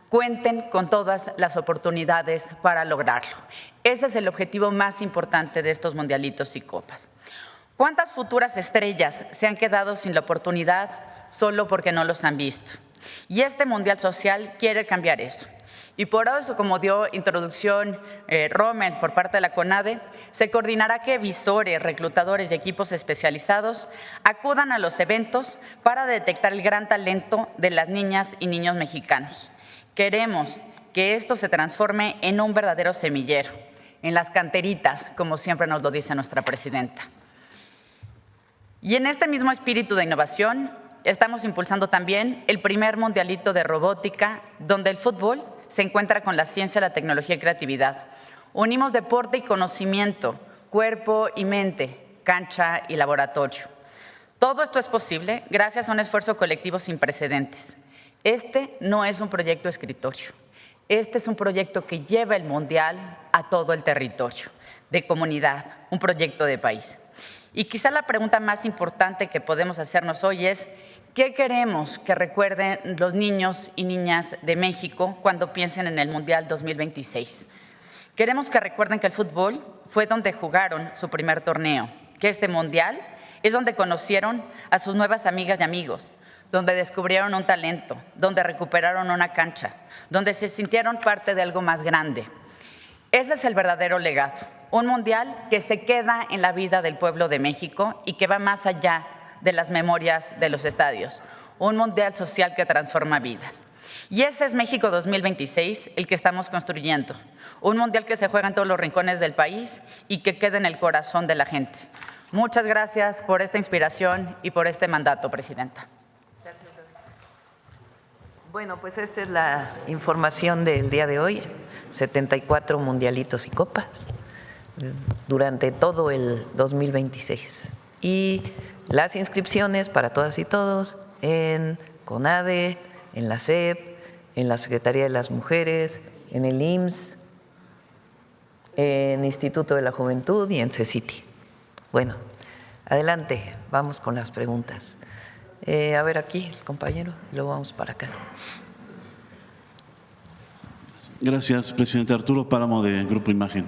cuenten con todas las oportunidades para lograrlo. Ese es el objetivo más importante de estos mundialitos y copas. ¿Cuántas futuras estrellas se han quedado sin la oportunidad solo porque no los han visto? Y este Mundial Social quiere cambiar eso. Y por eso, como dio introducción Rommel por parte de la CONADE, se coordinará que visores, reclutadores y equipos especializados acudan a los eventos para detectar el gran talento de las niñas y niños mexicanos. Queremos que esto se transforme en un verdadero semillero, en las canteritas, como siempre nos lo dice nuestra presidenta. Y en este mismo espíritu de innovación, estamos impulsando también el primer mundialito de robótica, donde el fútbol se encuentra con la ciencia, la tecnología y creatividad. Unimos deporte y conocimiento, cuerpo y mente, cancha y laboratorio. Todo esto es posible gracias a un esfuerzo colectivo sin precedentes. Este no es un proyecto de escritorio, este es un proyecto que lleva el Mundial a todo el territorio, de comunidad, un proyecto de país. Y quizá la pregunta más importante que podemos hacernos hoy es, ¿qué queremos que recuerden los niños y niñas de México cuando piensen en el Mundial 2026? Queremos que recuerden que el fútbol fue donde jugaron su primer torneo, que este Mundial es donde conocieron a sus nuevas amigas y amigos, donde descubrieron un talento, donde recuperaron una cancha, donde se sintieron parte de algo más grande. Ese es el verdadero legado, un mundial que se queda en la vida del pueblo de México y que va más allá de las memorias de los estadios, un mundial social que transforma vidas. Y ese es México 2026, el que estamos construyendo, un mundial que se juega en todos los rincones del país y que queda en el corazón de la gente. Muchas gracias por esta inspiración y por este mandato, Presidenta. Bueno, pues esta es la información del día de hoy. 74 mundialitos y copas durante todo el 2026. Y las inscripciones para todas y todos en CONADE, en la SEP, en la Secretaría de las Mujeres, en el IMSS, en Instituto de la Juventud y en CECITI. Bueno, adelante, vamos con las preguntas. A ver aquí, compañero, luego vamos para acá. Gracias, presidente. Arturo Páramo, de Grupo Imagen.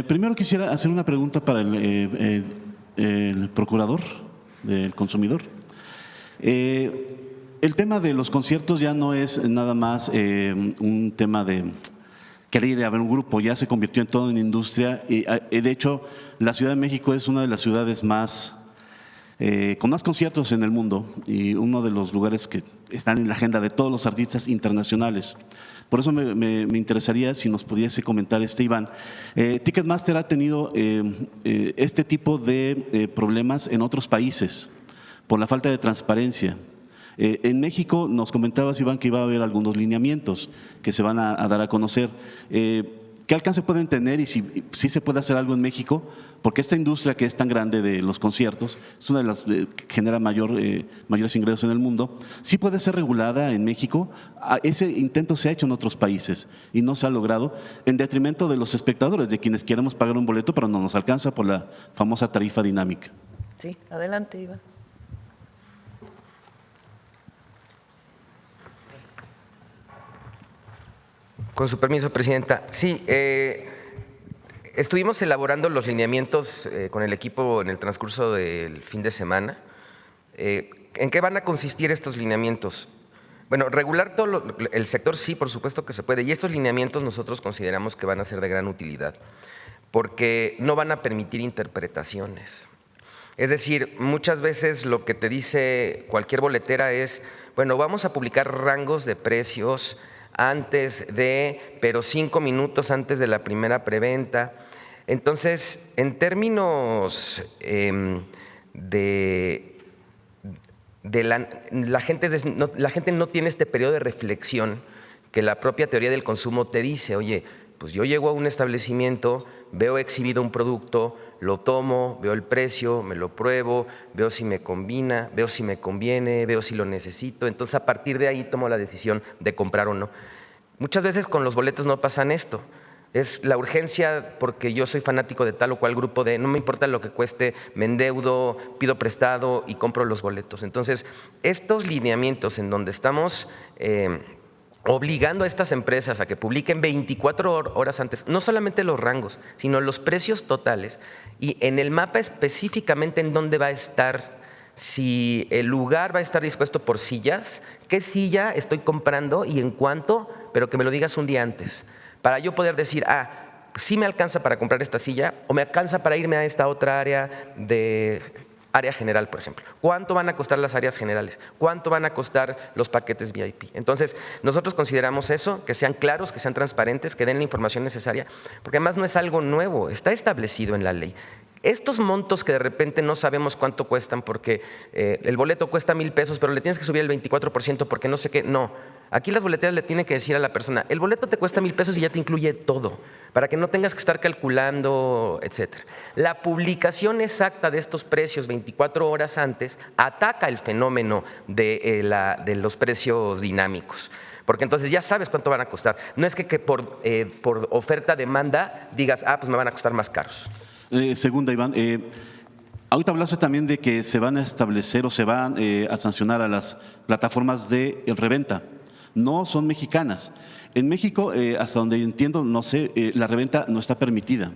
Primero quisiera hacer una pregunta para el procurador del consumidor. El tema de los conciertos ya no es nada más un tema de querer ir a ver un grupo, ya se convirtió en toda una industria y de hecho la Ciudad de México es una de las ciudades con más conciertos en el mundo y uno de los lugares que están en la agenda de todos los artistas internacionales. Por eso me interesaría si nos pudiese comentar, Iván. Ticketmaster ha tenido este tipo de problemas en otros países por la falta de transparencia. En México nos comentabas, Iván, que iba a haber algunos lineamientos que se van a dar a conocer. ¿Qué alcance pueden tener y si se puede hacer algo en México? Porque esta industria que es tan grande de los conciertos es una de las que genera mayores ingresos en el mundo. ¿Sí puede ser regulada en México? Ese intento se ha hecho en otros países y no se ha logrado en detrimento de los espectadores, de quienes queremos pagar un boleto, pero no nos alcanza por la famosa tarifa dinámica. Sí, adelante, Iván. Con su permiso, Presidenta. Sí, estuvimos elaborando los lineamientos con el equipo en el transcurso del fin de semana. ¿En qué van a consistir estos lineamientos? Bueno, regular todo el sector sí, por supuesto que se puede. Y estos lineamientos nosotros consideramos que van a ser de gran utilidad, porque no van a permitir interpretaciones. Es decir, muchas veces lo que te dice cualquier boletera es, bueno, vamos a publicar rangos de precios pero 5 minutos antes de la primera preventa. Entonces, en términos la gente no tiene este periodo de reflexión que la propia teoría del consumo te dice, oye, pues yo llego a un establecimiento, veo exhibido un producto, lo tomo, veo el precio, me lo pruebo, veo si me combina, veo si me conviene, veo si lo necesito. Entonces, a partir de ahí tomo la decisión de comprar o no. Muchas veces con los boletos no pasan esto. Es la urgencia porque yo soy fanático de tal o cual grupo no me importa lo que cueste, me endeudo, pido prestado y compro los boletos. Entonces, estos lineamientos en donde estamos obligando a estas empresas a que publiquen 24 horas antes, no solamente los rangos, sino los precios totales y en el mapa específicamente en dónde va a estar, si el lugar va a estar dispuesto por sillas, qué silla estoy comprando y en cuánto, pero que me lo digas un día antes, para yo poder decir, sí me alcanza para comprar esta silla o me alcanza para irme a esta otra área área general, por ejemplo. ¿Cuánto van a costar las áreas generales? ¿Cuánto van a costar los paquetes VIP? Entonces, nosotros consideramos eso, que sean claros, que sean transparentes, que den la información necesaria, porque además no es algo nuevo, está establecido en la ley. Estos montos que de repente no sabemos cuánto cuestan porque el boleto cuesta 1,000 pesos, pero le tienes que subir el 24% porque no sé qué, no. Aquí las boleteras le tienen que decir a la persona, el boleto te cuesta 1,000 pesos y ya te incluye todo, para que no tengas que estar calculando, etcétera. La publicación exacta de estos precios 24 horas antes ataca el fenómeno de los precios dinámicos. Porque entonces ya sabes cuánto van a costar. No es que por oferta-demanda digas, pues me van a costar más caros. Segunda, Iván, ahorita hablaste también de que se van a establecer o se van a sancionar a las plataformas de reventa. No son mexicanas. En México, hasta donde entiendo, no sé, la reventa no está permitida.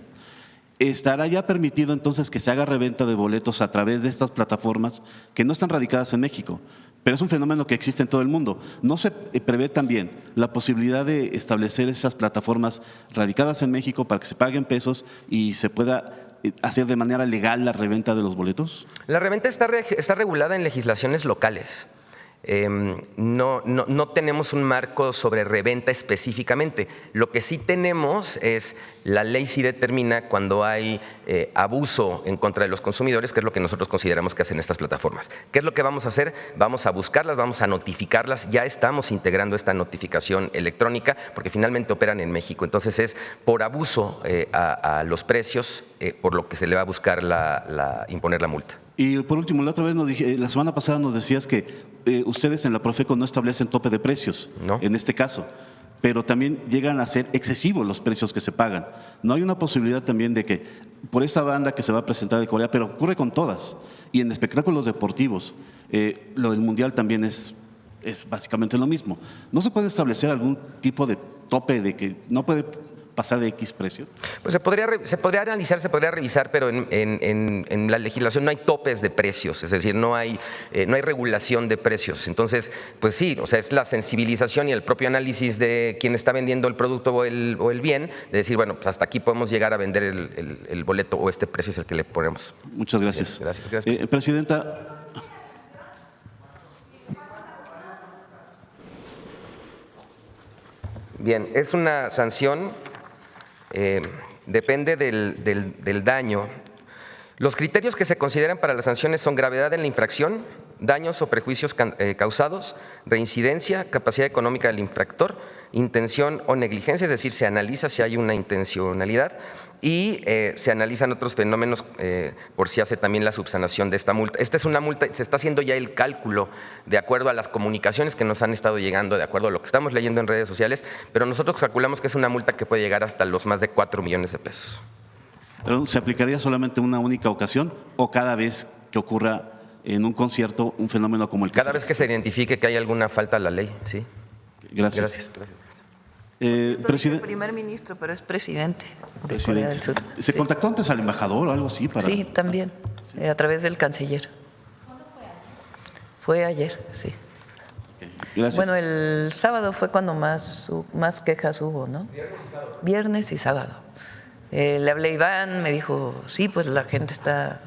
¿Estará ya permitido entonces que se haga reventa de boletos a través de estas plataformas que no están radicadas en México, pero es un fenómeno que existe en todo el mundo. ¿No se prevé también la posibilidad de establecer esas plataformas radicadas en México para que se paguen pesos y se pueda hacer de manera legal la reventa de los boletos? La reventa está regulada en legislaciones locales. No tenemos un marco sobre reventa específicamente. Lo que sí tenemos es, la ley sí determina cuando hay abuso en contra de los consumidores, que es lo que nosotros consideramos que hacen estas plataformas. ¿Qué es lo que vamos a hacer? Vamos a buscarlas, vamos a notificarlas. Ya estamos integrando esta notificación electrónica porque finalmente operan en México. Entonces es por abuso a los precios, por lo que se le va a buscar imponer la multa. Y por último, la otra vez la semana pasada nos decías que ustedes en la Profeco no establecen tope de precios, ¿no? En este caso, pero también llegan a ser excesivos los precios que se pagan. ¿No hay una posibilidad también de que por esta banda que se va a presentar de Corea, pero ocurre con todas, y en espectáculos deportivos, lo del Mundial también es básicamente lo mismo? ¿No se puede establecer algún tipo de tope de que no puede pasar de X precio? Pues se podría analizar, se podría revisar, pero en la legislación no hay topes de precios, es decir, no hay regulación de precios. Entonces, pues sí, o sea, es la sensibilización y el propio análisis de quien está vendiendo el producto o el bien, de decir, bueno, pues hasta aquí podemos llegar a vender el boleto o este precio es el que le ponemos. Muchas gracias. Gracias. Presidenta. Bien, es una sanción. Depende del daño. Los criterios que se consideran para las sanciones son gravedad en la infracción, daños o perjuicios causados, reincidencia, capacidad económica del infractor, intención o negligencia, es decir, se analiza si hay una intencionalidad y se analizan otros fenómenos por si hace también la subsanación de esta multa. Esta es una multa, se está haciendo ya el cálculo de acuerdo a las comunicaciones que nos han estado llegando, de acuerdo a lo que estamos leyendo en redes sociales, pero nosotros calculamos que es una multa que puede llegar hasta los más de 4 millones de pesos. ¿Pero se aplicaría solamente una única ocasión o cada vez que ocurra en un concierto un fenómeno como el que cada vez que se identifique que hay alguna falta a la ley, sí? Gracias. Presidente. Primer ministro, pero es presidente. Presidente. ¿Se contactó antes al embajador o algo así? Sí, también, a través del canciller. Fue ayer, sí. Gracias. Bueno, el sábado fue cuando más quejas hubo, ¿no? Viernes y sábado. Le hablé a Iván, me dijo, sí, pues la gente está,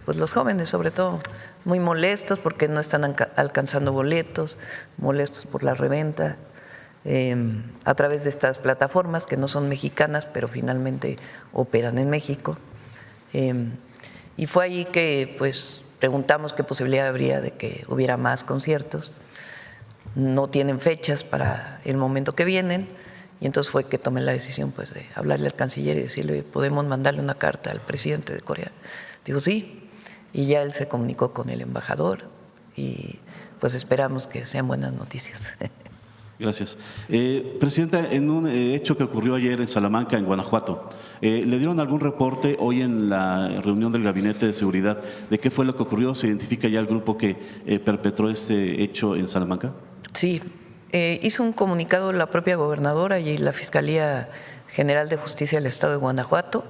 pues los jóvenes sobre todo, muy molestos porque no están alcanzando boletos, molestos por la reventa. A través de estas plataformas que no son mexicanas, pero finalmente operan en México. Y fue ahí que pues preguntamos qué posibilidad habría de que hubiera más conciertos. No tienen fechas para el momento que vienen, y entonces fue que tomé la decisión pues de hablarle al canciller y decirle, ¿podemos mandarle una carta al presidente de Corea? Digo, sí, y ya él se comunicó con el embajador y pues esperamos que sean buenas noticias. Gracias. Presidenta, en un hecho que ocurrió ayer en Salamanca, en Guanajuato, ¿le dieron algún reporte hoy en la reunión del Gabinete de Seguridad de qué fue lo que ocurrió? ¿Se identifica ya el grupo que perpetró este hecho en Salamanca? Sí, hizo un comunicado la propia gobernadora y la Fiscalía General de Justicia del Estado de Guanajuato,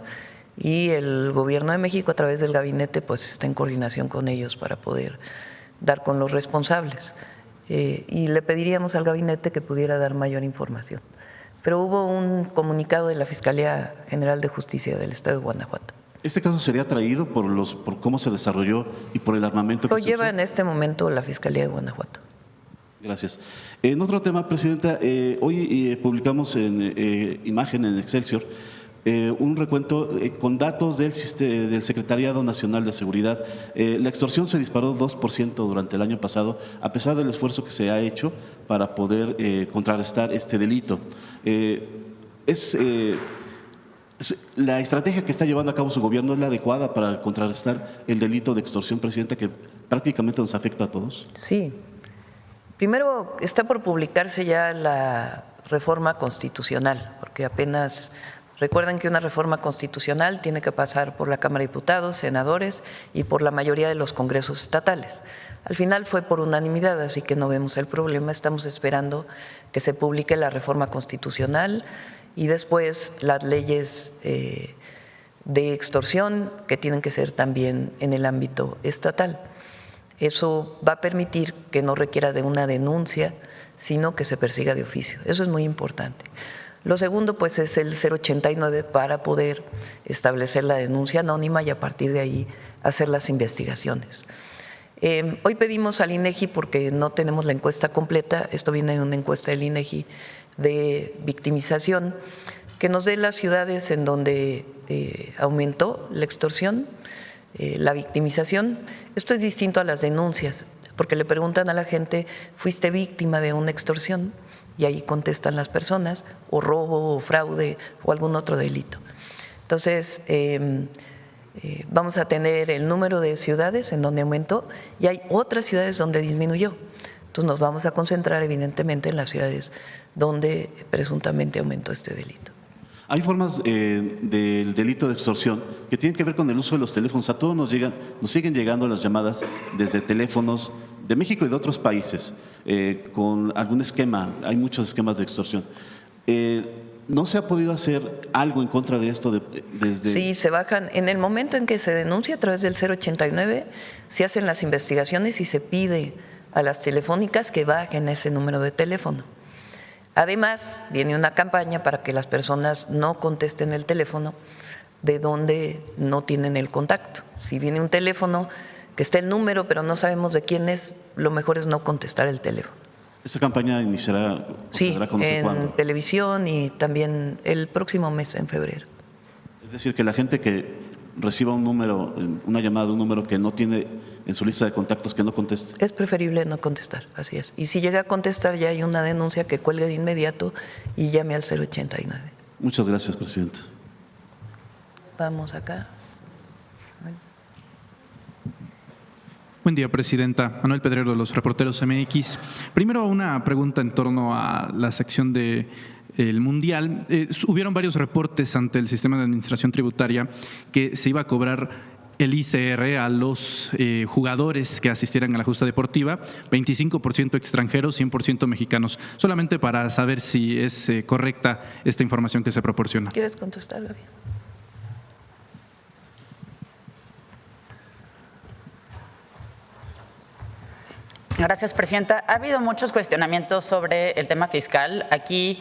y el Gobierno de México a través del gabinete pues está en coordinación con ellos para poder dar con los responsables. Y le pediríamos al gabinete que pudiera dar mayor información. Pero hubo un comunicado de la Fiscalía General de Justicia del Estado de Guanajuato. ¿Este caso sería traído por cómo se desarrolló y por el armamento que lo lleva en este momento la Fiscalía de Guanajuato? Gracias. En otro tema, Presidenta, hoy publicamos en imagen en Excelsior un recuento con datos del Secretariado Nacional de Seguridad. La extorsión se disparó 2% durante el año pasado, a pesar del esfuerzo que se ha hecho para poder contrarrestar este delito. ¿La estrategia que está llevando a cabo su gobierno es la adecuada para contrarrestar el delito de extorsión, Presidenta, que prácticamente nos afecta a todos? Sí. Primero, está por publicarse ya la reforma constitucional, porque apenas… Recuerden que una reforma constitucional tiene que pasar por la Cámara de Diputados, senadores y por la mayoría de los congresos estatales. Al final fue por unanimidad, así que no vemos el problema. Estamos esperando que se publique la reforma constitucional y después las leyes de extorsión, que tienen que ser también en el ámbito estatal. Eso va a permitir que no requiera de una denuncia, sino que se persiga de oficio. Eso es muy importante. Lo segundo, pues, es el 089 para poder establecer la denuncia anónima y a partir de ahí hacer las investigaciones. Hoy pedimos al INEGI, porque no tenemos la encuesta completa, esto viene de una encuesta del INEGI de victimización, que nos dé las ciudades en donde aumentó la extorsión, la victimización. Esto es distinto a las denuncias, porque le preguntan a la gente, ¿fuiste víctima de una extorsión? Y ahí contestan las personas, o robo, o fraude, o algún otro delito. Entonces, vamos a tener el número de ciudades en donde aumentó y hay otras ciudades donde disminuyó. Entonces, nos vamos a concentrar evidentemente en las ciudades donde presuntamente aumentó este delito. Hay formas del delito de extorsión que tienen que ver con el uso de los teléfonos. A todos nos siguen llegando las llamadas desde teléfonos de México y de otros países con algún esquema. Hay muchos esquemas de extorsión. ¿No se ha podido hacer algo en contra de esto desde...? Sí, se bajan. En el momento en que se denuncia a través del 089, se hacen las investigaciones y se pide a las telefónicas que bajen ese número de teléfono. Además, viene una campaña para que las personas no contesten el teléfono de donde no tienen el contacto. Si viene un teléfono que está el número, pero no sabemos de quién es, lo mejor es no contestar el teléfono. ¿Esta campaña iniciará? Sí, en ¿cuándo? televisión y también el próximo mes, en febrero. Es decir, que la gente que reciba un número, una llamada de un número que no tiene en su lista de contactos, que no conteste. Es preferible no contestar, así es. Y si llega a contestar, ya hay una denuncia, que cuelgue de inmediato y llame al 089. Muchas gracias, presidenta. Vamos acá. Buen día, presidenta. Manuel Pedrero, de los Reporteros MX. Primero, una pregunta en torno a la sección del Mundial. Hubieron varios reportes ante el sistema de administración tributaria que se iba a cobrar el ICR a los jugadores que asistieran a la justa deportiva, 25% extranjeros, 100% mexicanos. Solamente para saber si es correcta esta información que se proporciona. ¿Quieres contestar, Gaby? Gracias, presidenta. Ha habido muchos cuestionamientos sobre el tema fiscal. Aquí,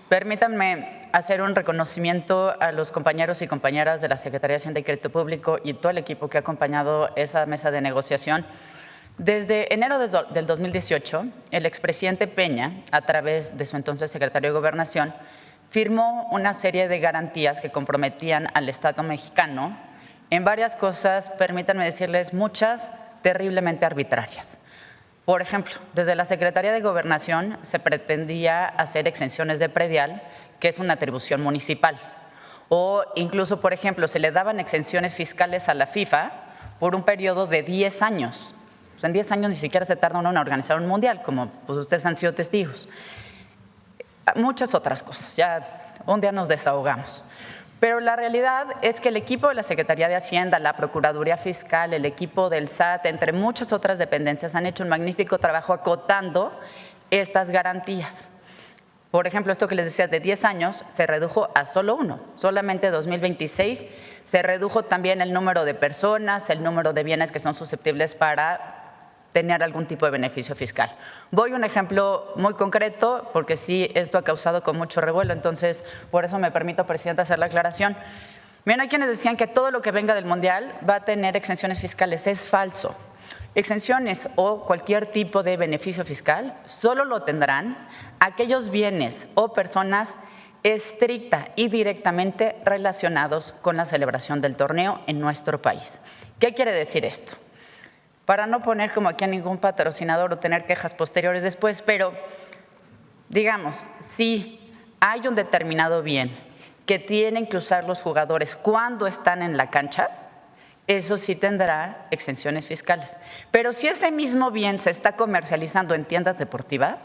permítanme hacer un reconocimiento a los compañeros y compañeras de la Secretaría de Hacienda y Crédito Público y todo el equipo que ha acompañado esa mesa de negociación. Desde enero del 2018, el expresidente Peña, a través de su entonces secretario de Gobernación, firmó una serie de garantías que comprometían al Estado mexicano en varias cosas, permítanme decirles, muchas terriblemente arbitrarias. Por ejemplo, desde la Secretaría de Gobernación se pretendía hacer exenciones de predial, que es una atribución municipal. O incluso, por ejemplo, se le daban exenciones fiscales a la FIFA por un periodo de 10 años. O sea, en 10 años ni siquiera se tarda uno en organizar un mundial, como pues, ustedes han sido testigos. Muchas otras cosas, ya un día nos desahogamos. Pero la realidad es que el equipo de la Secretaría de Hacienda, la Procuraduría Fiscal, el equipo del SAT, entre muchas otras dependencias, han hecho un magnífico trabajo acotando estas garantías. Por ejemplo, esto que les decía de 10 años se redujo a solo uno. Solamente en 2026 se redujo también el número de personas, el número de bienes que son susceptibles para tener algún tipo de beneficio fiscal. Voy a un ejemplo muy concreto, porque sí, esto ha causado con mucho revuelo, entonces por eso me permito, presidenta, hacer la aclaración. Miren, hay quienes decían que todo lo que venga del Mundial va a tener exenciones fiscales. Es falso. Exenciones o cualquier tipo de beneficio fiscal solo lo tendrán aquellos bienes o personas estricta y directamente relacionados con la celebración del torneo en nuestro país. ¿Qué quiere decir esto? Para no poner como aquí a ningún patrocinador o tener quejas posteriores después, pero digamos, si hay un determinado bien que tienen que usar los jugadores cuando están en la cancha, eso sí tendrá exenciones fiscales. Pero si ese mismo bien se está comercializando en tiendas deportivas,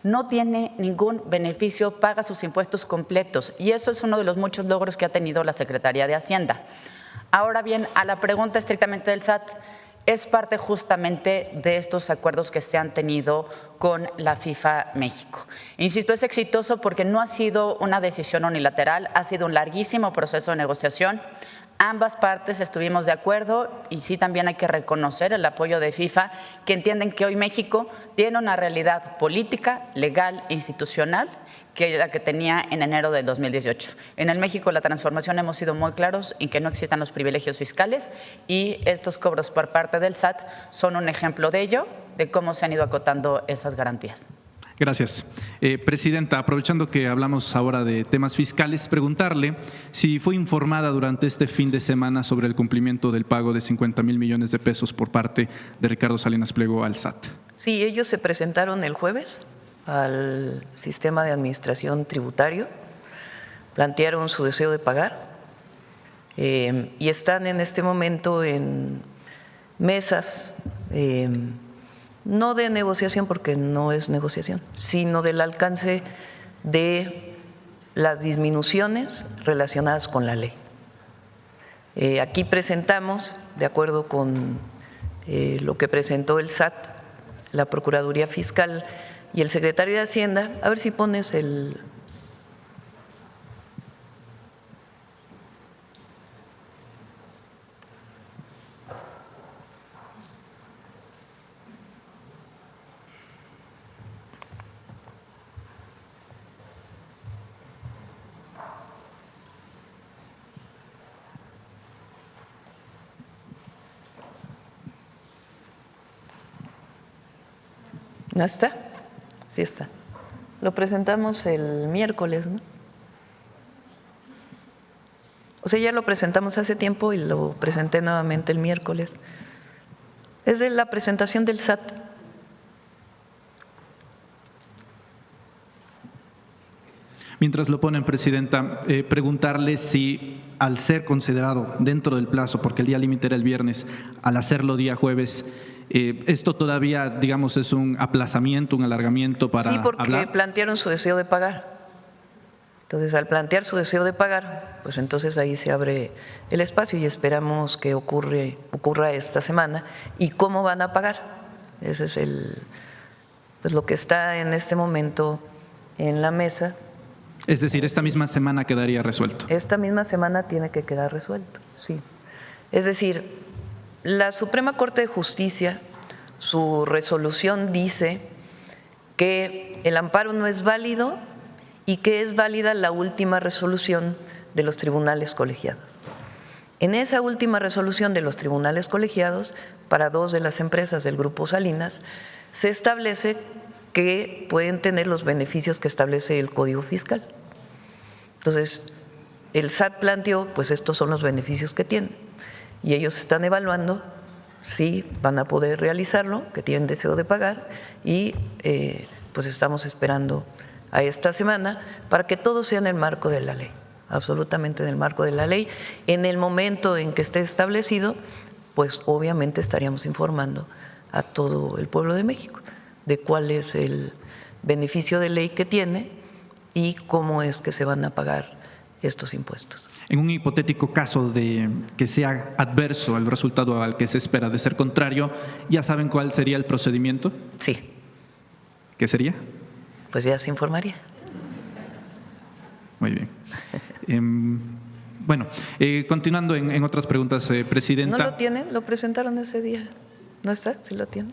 no tiene ningún beneficio, paga sus impuestos completos. Y eso es uno de los muchos logros que ha tenido la Secretaría de Hacienda. Ahora bien, a la pregunta estrictamente del SAT, es parte justamente de estos acuerdos que se han tenido con la FIFA México. Insisto, es exitoso porque no ha sido una decisión unilateral, ha sido un larguísimo proceso de negociación. Ambas partes estuvimos de acuerdo y sí también hay que reconocer el apoyo de FIFA, que entienden que hoy México tiene una realidad política, legal e institucional que la que tenía en enero de 2018. En el México de la transformación hemos sido muy claros en que no existan los privilegios fiscales y estos cobros por parte del SAT son un ejemplo de ello, de cómo se han ido acotando esas garantías. Gracias. Presidenta, aprovechando que hablamos ahora de temas fiscales, preguntarle si fue informada durante este fin de semana sobre el cumplimiento del pago de 50,000 millones de pesos por parte de Ricardo Salinas Pliego al SAT. Sí, ellos se presentaron el jueves al sistema de administración tributario, plantearon su deseo de pagar y están en este momento en mesas no de negociación, porque no es negociación, sino del alcance de las disminuciones relacionadas con la ley. Aquí presentamos, de acuerdo con lo que presentó el SAT, la Procuraduría Fiscal y el Secretario de Hacienda, a ver si pones el… ¿No está? Sí está. Lo presentamos el miércoles, ¿no? O sea, ya lo presentamos hace tiempo y lo presenté nuevamente el miércoles. Es de la presentación del SAT. Mientras lo ponen, Presidenta, preguntarle si al ser considerado dentro del plazo, porque el día límite era el viernes, al hacerlo día jueves, esto todavía, digamos, es un aplazamiento, un alargamiento para Sí, porque hablar. plantearon su deseo de pagar. Entonces, al plantear su deseo de pagar, pues entonces ahí se abre el espacio y esperamos que ocurra esta semana. ¿Y cómo van a pagar? Ese es pues lo que está en este momento en la mesa. Es decir, esta misma semana quedaría resuelto. Esta misma semana tiene que quedar resuelto, sí. Es decir, la Suprema Corte de Justicia, su resolución dice que el amparo no es válido y que es válida la última resolución de los tribunales colegiados. En esa última resolución de los tribunales colegiados, para 2 de las empresas del Grupo Salinas, se establece que pueden tener los beneficios que establece el Código Fiscal. Entonces, el SAT planteó, pues estos son los beneficios que tienen. Y ellos están evaluando si van a poder realizarlo, que tienen deseo de pagar, y pues estamos esperando a esta semana para que todo sea en el marco de la ley, absolutamente en el marco de la ley. En el momento en que esté establecido, pues obviamente estaríamos informando a todo el pueblo de México de cuál es el beneficio de ley que tiene y cómo es que se van a pagar estos impuestos. En un hipotético caso de que sea adverso al resultado al que se espera de ser contrario, ¿ya saben cuál sería el procedimiento? Sí. ¿Qué sería? Pues ya se informaría. Muy bien. Bueno, continuando en otras preguntas, Presidenta. ¿No lo tienen? ¿Lo presentaron ese día? ¿No está? ¿Sí lo tienen?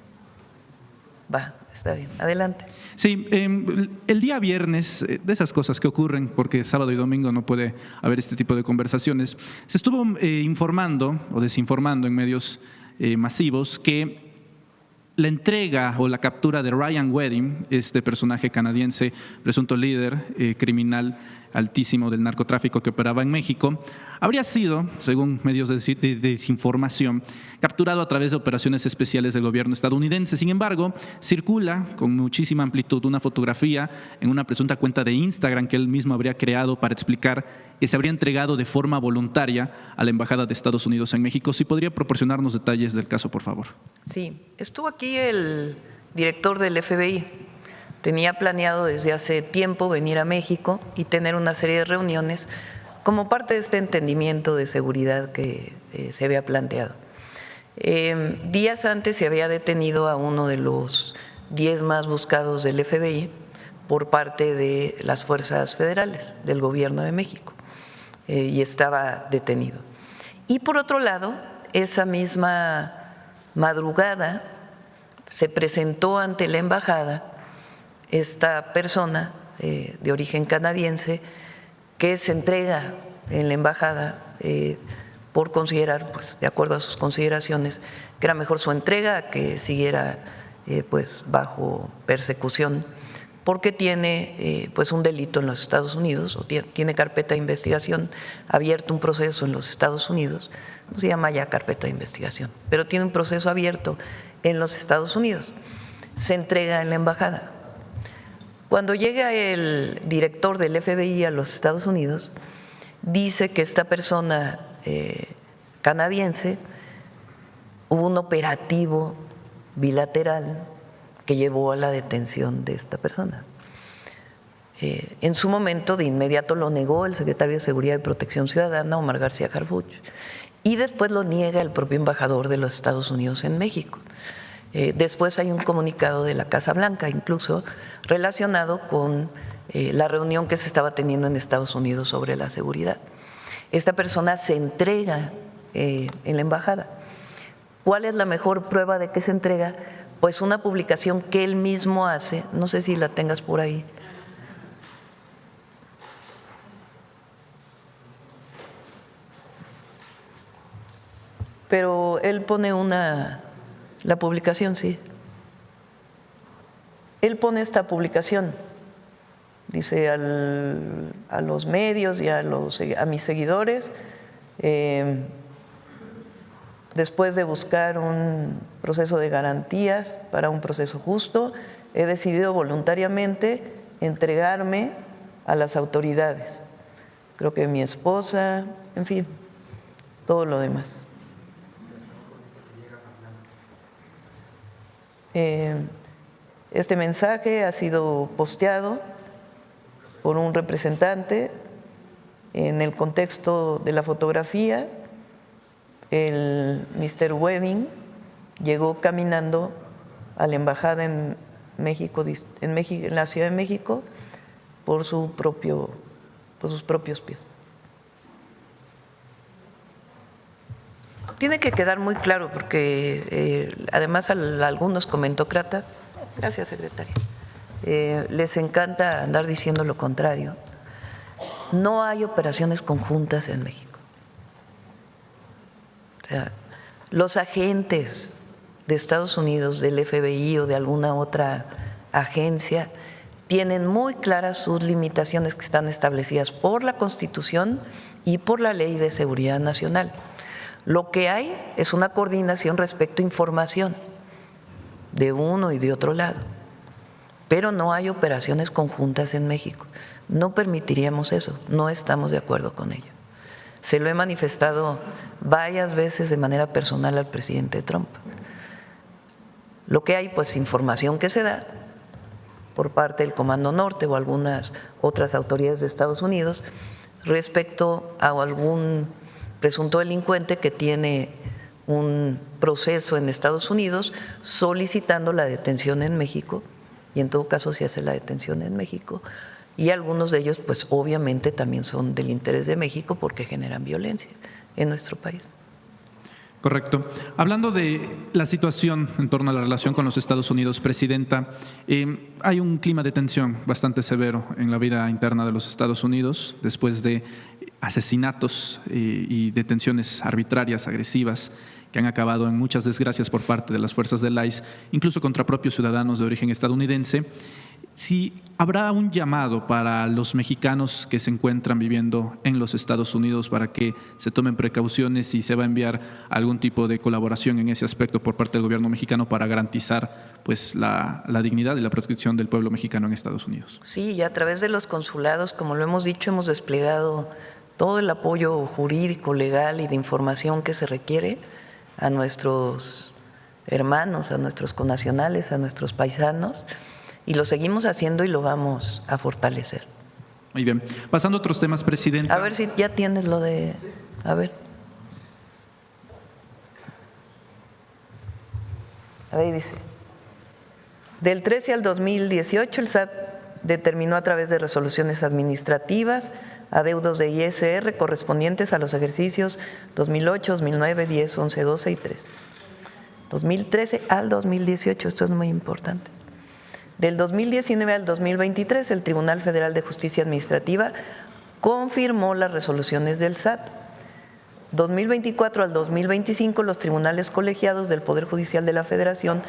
Va, está bien. Adelante. Sí, el día viernes, de esas cosas que ocurren, porque sábado y domingo no puede haber este tipo de conversaciones, se estuvo informando o desinformando en medios masivos que la entrega o la captura de Ryan Wedding, este personaje canadiense, presunto líder criminal altísimo del narcotráfico que operaba en México, habría sido, según medios de desinformación, capturado a través de operaciones especiales del gobierno estadounidense. Sin embargo, circula con muchísima amplitud una fotografía en una presunta cuenta de Instagram que él mismo habría creado para explicar que se habría entregado de forma voluntaria a la Embajada de Estados Unidos en México. ¿Sí podría proporcionarnos detalles del caso, por favor? Sí, estuvo aquí el director del FBI. Tenía planeado desde hace tiempo venir a México y tener una serie de reuniones como parte de este entendimiento de seguridad que se había planteado. Días antes se había detenido a uno de los 10 más buscados del FBI por parte de las fuerzas federales del gobierno de México y estaba detenido. Y por otro lado, esa misma madrugada se presentó ante la embajada esta persona de origen canadiense que se entrega en la embajada por considerar, pues, de acuerdo a sus consideraciones, que era mejor su entrega a que siguiera pues bajo persecución, porque tiene pues un delito en los Estados Unidos, o tiene carpeta de investigación, abierto un proceso en los Estados Unidos, no se llama ya carpeta de investigación, pero tiene un proceso abierto en los Estados Unidos. Se entrega en la embajada. Cuando llega el director del FBI a los Estados Unidos, dice que esta persona canadiense, hubo un operativo bilateral que llevó a la detención de esta persona. En su momento, de inmediato lo negó el secretario de Seguridad y Protección Ciudadana, Omar García Harfuch, y después lo niega el propio embajador de los Estados Unidos en México. Después hay un comunicado de la Casa Blanca, incluso relacionado con la reunión que se estaba teniendo en Estados Unidos sobre la seguridad. Esta persona se entrega en la embajada. ¿Cuál es la mejor prueba de que se entrega? Pues una publicación que él mismo hace, no sé si la tengas por ahí. Pero él pone la publicación, sí. Él pone esta publicación, dice a los medios y a mis seguidores, después de buscar un proceso de garantías para un proceso justo, he decidido voluntariamente entregarme a las autoridades. Creo que mi esposa, en fin, todo lo demás. Este mensaje ha sido posteado por un representante. En el contexto de la fotografía, el Mr. Wedding llegó caminando a la embajada en México, en la Ciudad de México, por sus propios pies. Tiene que quedar muy claro porque además a algunos comentócratas, gracias secretaria, les encanta andar diciendo lo contrario. No hay operaciones conjuntas en México. O sea, los agentes de Estados Unidos, del FBI o de alguna otra agencia, tienen muy claras sus limitaciones que están establecidas por la Constitución y por la Ley de Seguridad Nacional. Lo que hay es una coordinación respecto a información de uno y de otro lado, pero no hay operaciones conjuntas en México. No permitiríamos eso, no estamos de acuerdo con ello. Se lo he manifestado varias veces de manera personal al presidente Trump. Lo que hay, pues, información que se da por parte del Comando Norte o algunas otras autoridades de Estados Unidos respecto a algún presunto delincuente que tiene un proceso en Estados Unidos solicitando la detención en México, y en todo caso se hace la detención en México, y algunos de ellos pues obviamente también son del interés de México porque generan violencia en nuestro país. Correcto. Hablando de la situación en torno a la relación con los Estados Unidos, Presidenta, hay un clima de tensión bastante severo en la vida interna de los Estados Unidos después de asesinatos y detenciones arbitrarias, agresivas, que han acabado en muchas desgracias por parte de las fuerzas del ICE, incluso contra propios ciudadanos de origen estadounidense. Si habrá un llamado para los mexicanos que se encuentran viviendo en los Estados Unidos para que se tomen precauciones y se va a enviar algún tipo de colaboración en ese aspecto por parte del gobierno mexicano para garantizar pues la dignidad y la protección del pueblo mexicano en Estados Unidos. Sí, y a través de los consulados, como lo hemos dicho, hemos desplegado todo el apoyo jurídico, legal y de información que se requiere a nuestros hermanos, a nuestros connacionales, a nuestros paisanos, y lo seguimos haciendo y lo vamos a fortalecer. Muy bien. Pasando a otros temas, Presidenta. A ver si ya tienes lo de… A ver. Ahí dice. Del 13 al 2018, el SAT determinó a través de resoluciones administrativas adeudos de ISR correspondientes a los ejercicios 2008, 2009, 10, 11, 12 y 13. 2013 al 2018, esto es muy importante. Del 2019 al 2023, el Tribunal Federal de Justicia Administrativa confirmó las resoluciones del SAT. 2024 al 2025, los tribunales colegiados del Poder Judicial de la Federación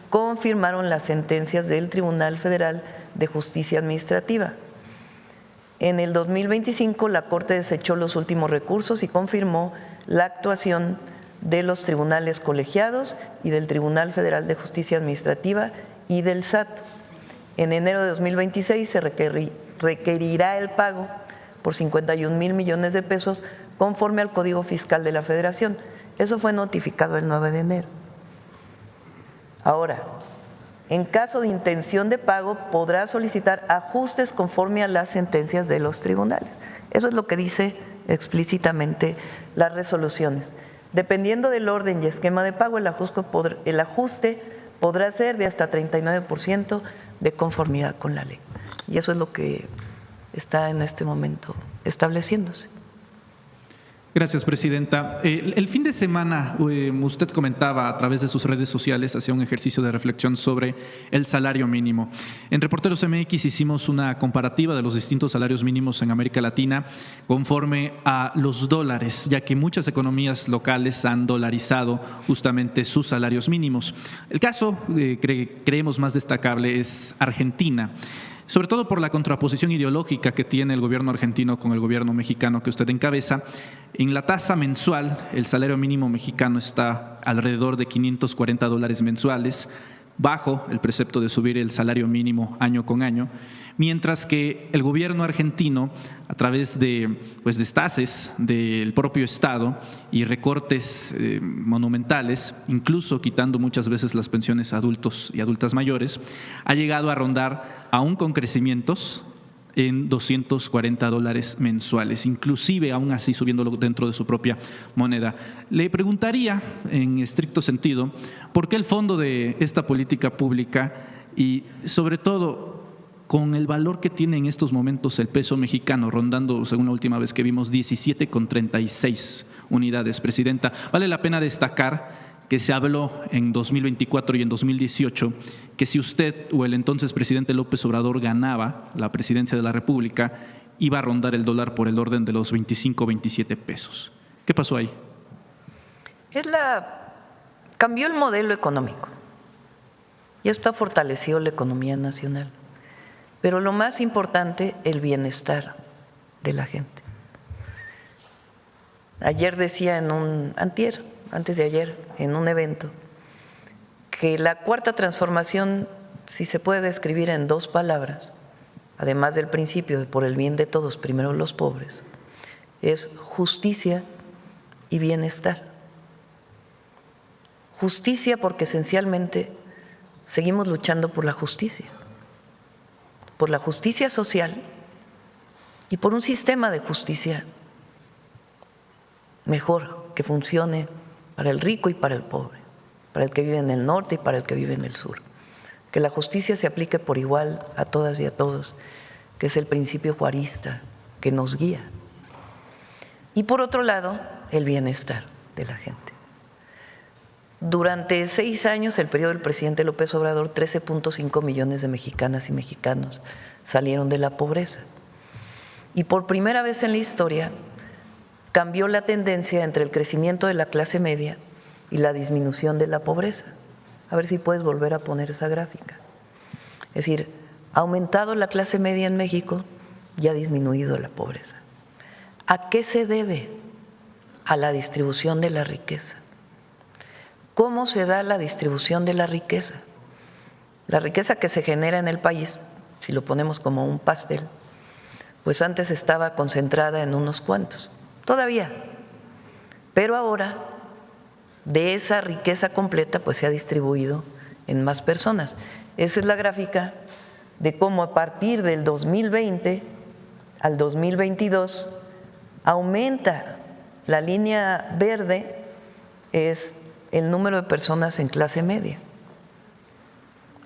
confirmaron las sentencias del Tribunal Federal de Justicia Administrativa. En el 2025, la Corte desechó los últimos recursos y confirmó la actuación de los tribunales colegiados y del Tribunal Federal de Justicia Administrativa y del SAT. En enero de 2026 se requerirá el pago por 51,000 millones de pesos conforme al Código Fiscal de la Federación. Eso fue notificado el 9 de enero. Ahora, en caso de intención de pago, podrá solicitar ajustes conforme a las sentencias de los tribunales. Eso es lo que dice explícitamente las resoluciones. Dependiendo del orden y esquema de pago, el ajuste podrá ser de hasta 39% de conformidad con la ley. Y eso es lo que está en este momento estableciéndose. Gracias, presidenta. El fin de semana usted comentaba a través de sus redes sociales, hacía un ejercicio de reflexión sobre el salario mínimo. En Reporteros MX hicimos una comparativa de los distintos salarios mínimos en América Latina conforme a los dólares, ya que muchas economías locales han dolarizado justamente sus salarios mínimos. El caso creemos más destacable es Argentina, sobre todo por la contraposición ideológica que tiene el gobierno argentino con el gobierno mexicano que usted encabeza. En la tasa mensual, el salario mínimo mexicano está alrededor de $540 mensuales, bajo el precepto de subir el salario mínimo año con año, mientras que el gobierno argentino, a través de destaces del propio Estado y recortes monumentales, incluso quitando muchas veces las pensiones a adultos y adultas mayores, ha llegado a rondar, aún con crecimientos, en $240 mensuales, inclusive aún así subiéndolo dentro de su propia moneda. Le preguntaría, en estricto sentido, ¿por qué el fondo de esta política pública y, sobre todo, con el valor que tiene en estos momentos el peso mexicano, rondando, según la última vez que vimos, 17,36 unidades, presidenta? Vale la pena destacar que se habló en 2024 y en 2018 que si usted o el entonces presidente López Obrador ganaba la presidencia de la República, iba a rondar el dólar por el orden de los 25 o 27 pesos. ¿Qué pasó ahí? Cambió el modelo económico y esto ha fortalecido la economía nacional. Pero lo más importante, el bienestar de la gente. Ayer decía antes de ayer, en un evento, que la cuarta transformación, si se puede describir en 2 palabras, además del principio de por el bien de todos, primero los pobres, es justicia y bienestar. Justicia porque esencialmente seguimos luchando por la justicia social y por un sistema de justicia mejor, que funcione para el rico y para el pobre, para el que vive en el norte y para el que vive en el sur. Que la justicia se aplique por igual a todas y a todos, que es el principio juarista que nos guía. Y por otro lado, el bienestar de la gente. Durante 6 años, el periodo del presidente López Obrador, 13.5 millones de mexicanas y mexicanos salieron de la pobreza. Y por primera vez en la historia, cambió la tendencia entre el crecimiento de la clase media y la disminución de la pobreza. A ver si puedes volver a poner esa gráfica. Es decir, ha aumentado la clase media en México y ha disminuido la pobreza. ¿A qué se debe? A la distribución de la riqueza. ¿Cómo se da la distribución de la riqueza? La riqueza que se genera en el país, si lo ponemos como un pastel, pues antes estaba concentrada en unos cuantos. Todavía, pero ahora de esa riqueza completa pues se ha distribuido en más personas. Esa es la gráfica de cómo a partir del 2020 al 2022 aumenta. La línea verde es el número de personas en clase media,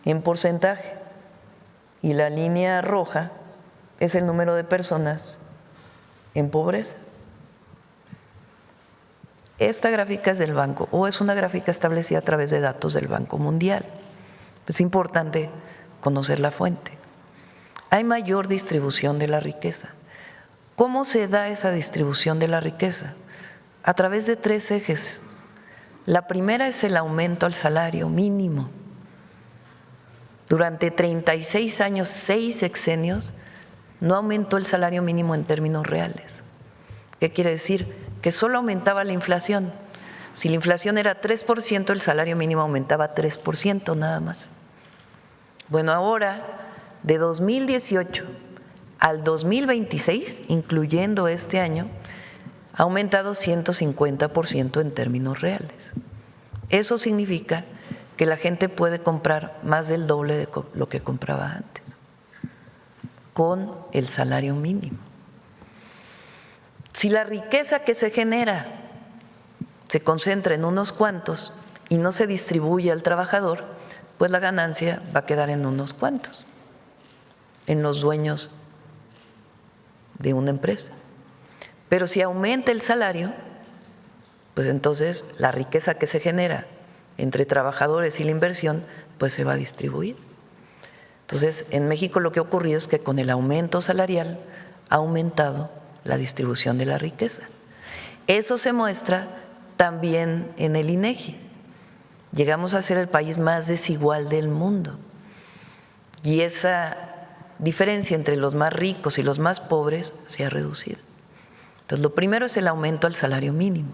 en porcentaje, y la línea roja es el número de personas en pobreza. Esta gráfica es del banco o es una gráfica establecida a través de datos del Banco Mundial. Es importante conocer la fuente. Hay mayor distribución de la riqueza. ¿Cómo se da esa distribución de la riqueza? A través de 3 ejes. La primera es el aumento al salario mínimo. Durante 36 años, 6 sexenios, no aumentó el salario mínimo en términos reales. ¿Qué quiere decir? Que solo aumentaba la inflación. Si la inflación era 3%, el salario mínimo aumentaba 3% nada más. Bueno, ahora, de 2018 al 2026, incluyendo este año, ha aumentado 150% en términos reales. Eso significa que la gente puede comprar más del doble de lo que compraba antes, con el salario mínimo. Si la riqueza que se genera se concentra en unos cuantos y no se distribuye al trabajador, pues la ganancia va a quedar en unos cuantos, en los dueños de una empresa. Pero si aumenta el salario, pues entonces la riqueza que se genera entre trabajadores y la inversión, pues se va a distribuir. Entonces, en México lo que ha ocurrido es que con el aumento salarial ha aumentado la distribución de la riqueza. Eso se muestra también en el INEGI. Llegamos a ser el país más desigual del mundo. Y esa diferencia entre los más ricos y los más pobres se ha reducido. Entonces, lo primero es el aumento al salario mínimo.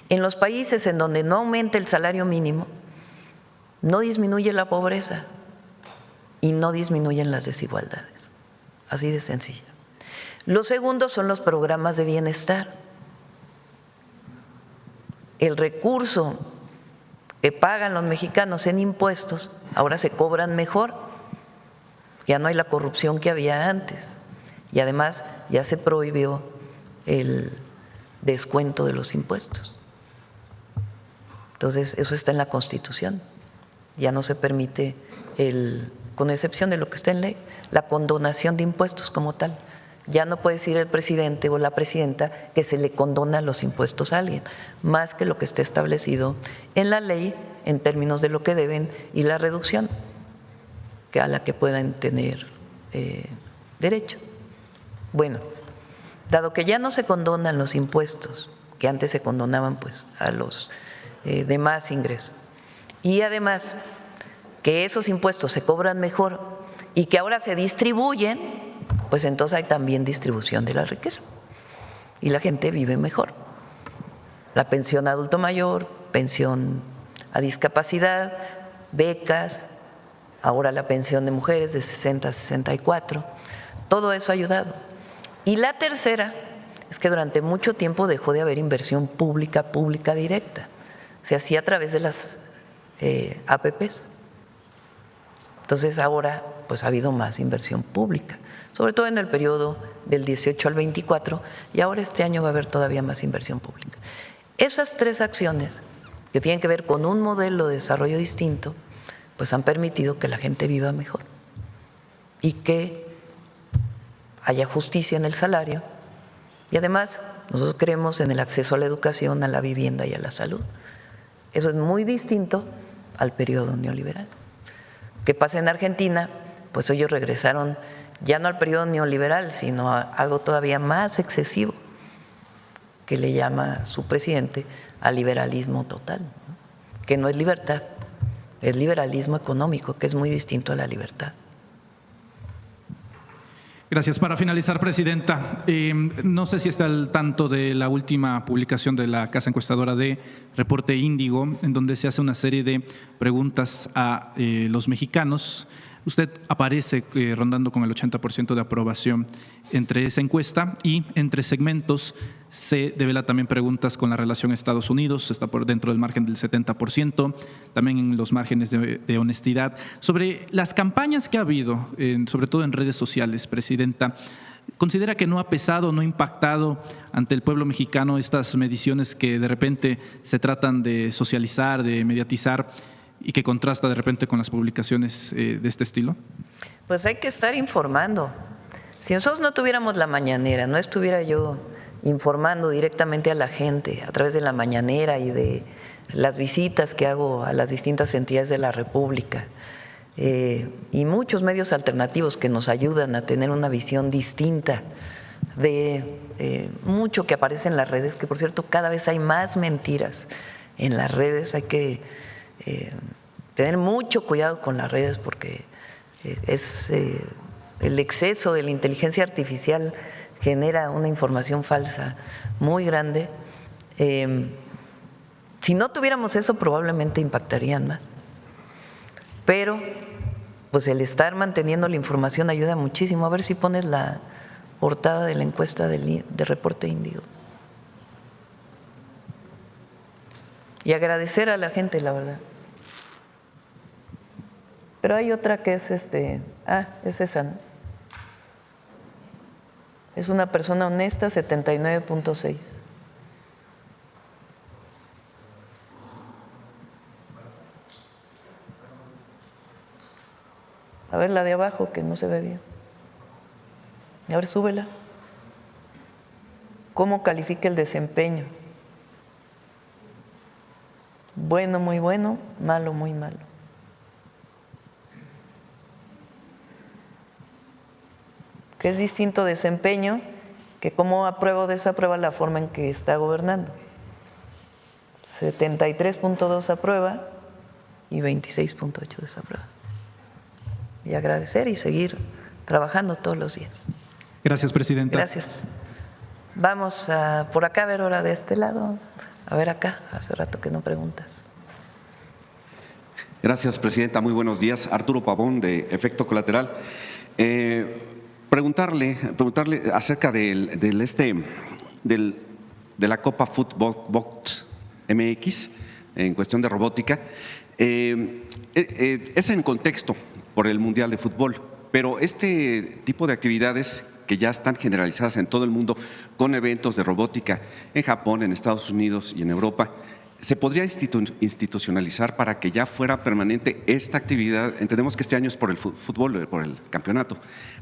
En los países en donde no aumenta el salario mínimo, no disminuye la pobreza y no disminuyen las desigualdades. Así de sencillo. Lo segundo son los programas de bienestar. El recurso que pagan los mexicanos en impuestos ahora se cobran mejor. Ya no hay la corrupción que había antes. Y además ya se prohibió el descuento de los impuestos. Entonces, eso está en la Constitución. Ya no se permite, con excepción de lo que está en ley, la condonación de impuestos como tal. Ya no puede decir el presidente o la presidenta que se le condonan los impuestos a alguien, más que lo que esté establecido en la ley en términos de lo que deben y la reducción a la que puedan tener derecho. Bueno, dado que ya no se condonan los impuestos, que antes se condonaban pues a los de más ingresos, y además que esos impuestos se cobran mejor y que ahora se distribuyen, pues entonces hay también distribución de la riqueza y la gente vive mejor. La pensión a adulto mayor, pensión a discapacidad, becas, ahora la pensión de mujeres de 60 a 64, todo eso ha ayudado. Y la tercera es que durante mucho tiempo dejó de haber inversión pública directa. Se hacía a través de las APPs. Entonces ahora pues ha habido más inversión pública, sobre todo en el periodo del 18 al 24, y ahora este año va a haber todavía más inversión pública. Esas 3 acciones que tienen que ver con un modelo de desarrollo distinto, pues han permitido que la gente viva mejor y que haya justicia en el salario. Y además, nosotros creemos en el acceso a la educación, a la vivienda y a la salud. Eso es muy distinto al periodo neoliberal. ¿Qué pasa en Argentina? Pues ellos regresaron ya no al periodo neoliberal, sino a algo todavía más excesivo, que le llama su presidente al liberalismo total, ¿no? Que no es libertad, es liberalismo económico, que es muy distinto a la libertad. Gracias. Para finalizar, Presidenta, no sé si está al tanto de la última publicación de la casa encuestadora de Reporte Índigo, en donde se hace una serie de preguntas a los mexicanos. Usted aparece rondando con el 80% de aprobación entre esa encuesta y entre segmentos se devela también preguntas con la relación Estados Unidos, está por dentro del margen del 70%, también en los márgenes de honestidad. Sobre las campañas que ha habido, sobre todo en redes sociales, Presidenta, ¿considera que no ha pesado, no ha impactado ante el pueblo mexicano estas mediciones que de repente se tratan de socializar, de mediatizar y que contrasta de repente con las publicaciones de este estilo? Pues hay que estar informando. Si nosotros no tuviéramos la mañanera, no estuviera yo informando directamente a la gente a través de la mañanera y de las visitas que hago a las distintas entidades de la República, y muchos medios alternativos que nos ayudan a tener una visión distinta de mucho que aparece en las redes, que por cierto cada vez hay más mentiras en las redes. Hay que tener mucho cuidado con las redes porque es el exceso de la inteligencia artificial genera una información falsa muy grande. Si no tuviéramos eso, probablemente impactarían más. Pero pues el estar manteniendo la información ayuda muchísimo. A ver si pones la portada de la encuesta de Reporte Índigo. Y agradecer a la gente, la verdad. Pero hay otra que es es esa, ¿no? Es una persona honesta, 79.6. A ver la de abajo, que no se ve bien. A ver, súbela. ¿Cómo califica el desempeño? Bueno, muy bueno, malo, muy malo. Que es distinto desempeño que cómo aprueba o desaprueba la forma en que está gobernando. 73.2 aprueba y 26.8 desaprueba. Y agradecer y seguir trabajando todos los días. Gracias, presidenta. Gracias. Vamos por acá, a ver ahora de este lado. A ver acá, hace rato que no preguntas. Gracias, presidenta. Muy buenos días. Arturo Pavón, de Efecto Colateral. Preguntarle acerca de la Copa Footbot MX en cuestión de robótica. Es en contexto por el Mundial de Fútbol, pero este tipo de actividades que ya están generalizadas en todo el mundo con eventos de robótica en Japón, en Estados Unidos y en Europa, ¿se podría institucionalizar para que ya fuera permanente esta actividad? Entendemos que este año es por el fútbol, por el campeonato,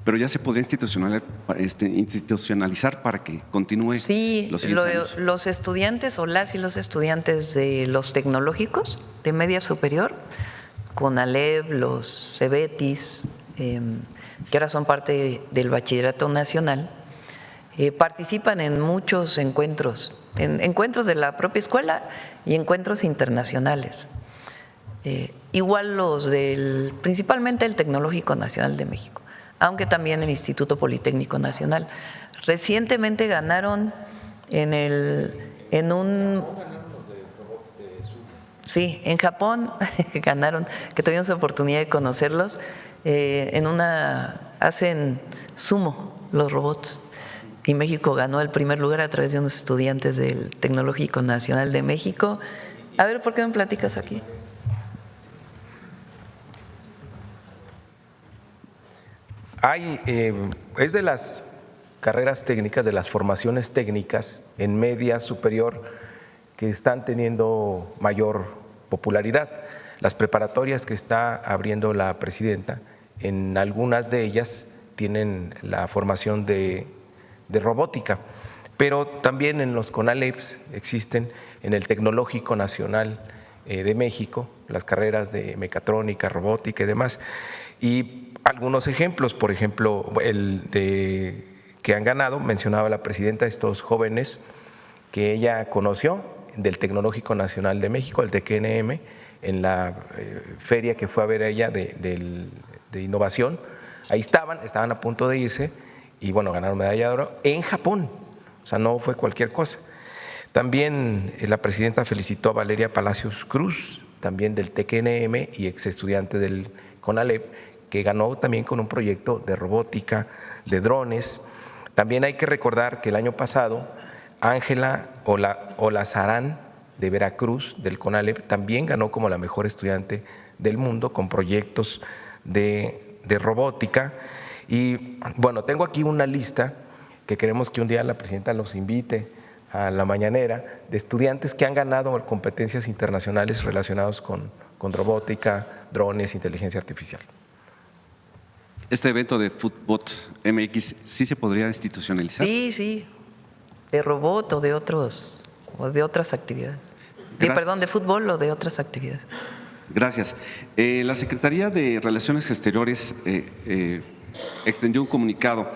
pero ya se podría institucionalizar para que continúe los siguientes años. Los estudiantes o las y los estudiantes de los tecnológicos de media superior, CONALEP, los CEBETIS, que ahora son parte del Bachillerato Nacional, participan en muchos encuentros, encuentros de la propia escuela y encuentros internacionales. Igual los principalmente el Tecnológico Nacional de México, aunque también el Instituto Politécnico Nacional. Recientemente ganaron Sí, en Japón ganaron, que tuvimos la oportunidad de conocerlos, hacen sumo los robots, y México ganó el primer lugar a través de unos estudiantes del Tecnológico Nacional de México. A ver, ¿por qué me platicas aquí? Es de las carreras técnicas, de las formaciones técnicas en media superior que están teniendo mayor popularidad. Las preparatorias que está abriendo la presidenta, en algunas de ellas tienen la formación de robótica, pero también en los CONALEPs existen, en el Tecnológico Nacional de México, las carreras de mecatrónica, robótica y demás. Y algunos ejemplos, por ejemplo, que han ganado, mencionaba la presidenta, estos jóvenes que ella conoció del Tecnológico Nacional de México, el TECNM, en la feria que fue a ver ella de innovación. Ahí estaban a punto de irse y bueno, ganaron medalla de oro en Japón, o sea, no fue cualquier cosa. También la presidenta felicitó a Valeria Palacios Cruz, también del TECNM y ex estudiante del CONALEP, que ganó también con un proyecto de robótica, de drones. También hay que recordar que el año pasado Ángela Olazarán de Veracruz, del CONALEP, también ganó como la mejor estudiante del mundo con proyectos de robótica. Y bueno, tengo aquí una lista que queremos que un día la presidenta los invite a la mañanera, de estudiantes que han ganado competencias internacionales relacionadas con con robótica, drones, inteligencia artificial. ¿Este evento de Footbot MX sí se podría institucionalizar? Sí, sí, de robot o de otras actividades. Perdón, de fútbol o de otras actividades. Gracias. La Secretaría de Relaciones Exteriores extendió un comunicado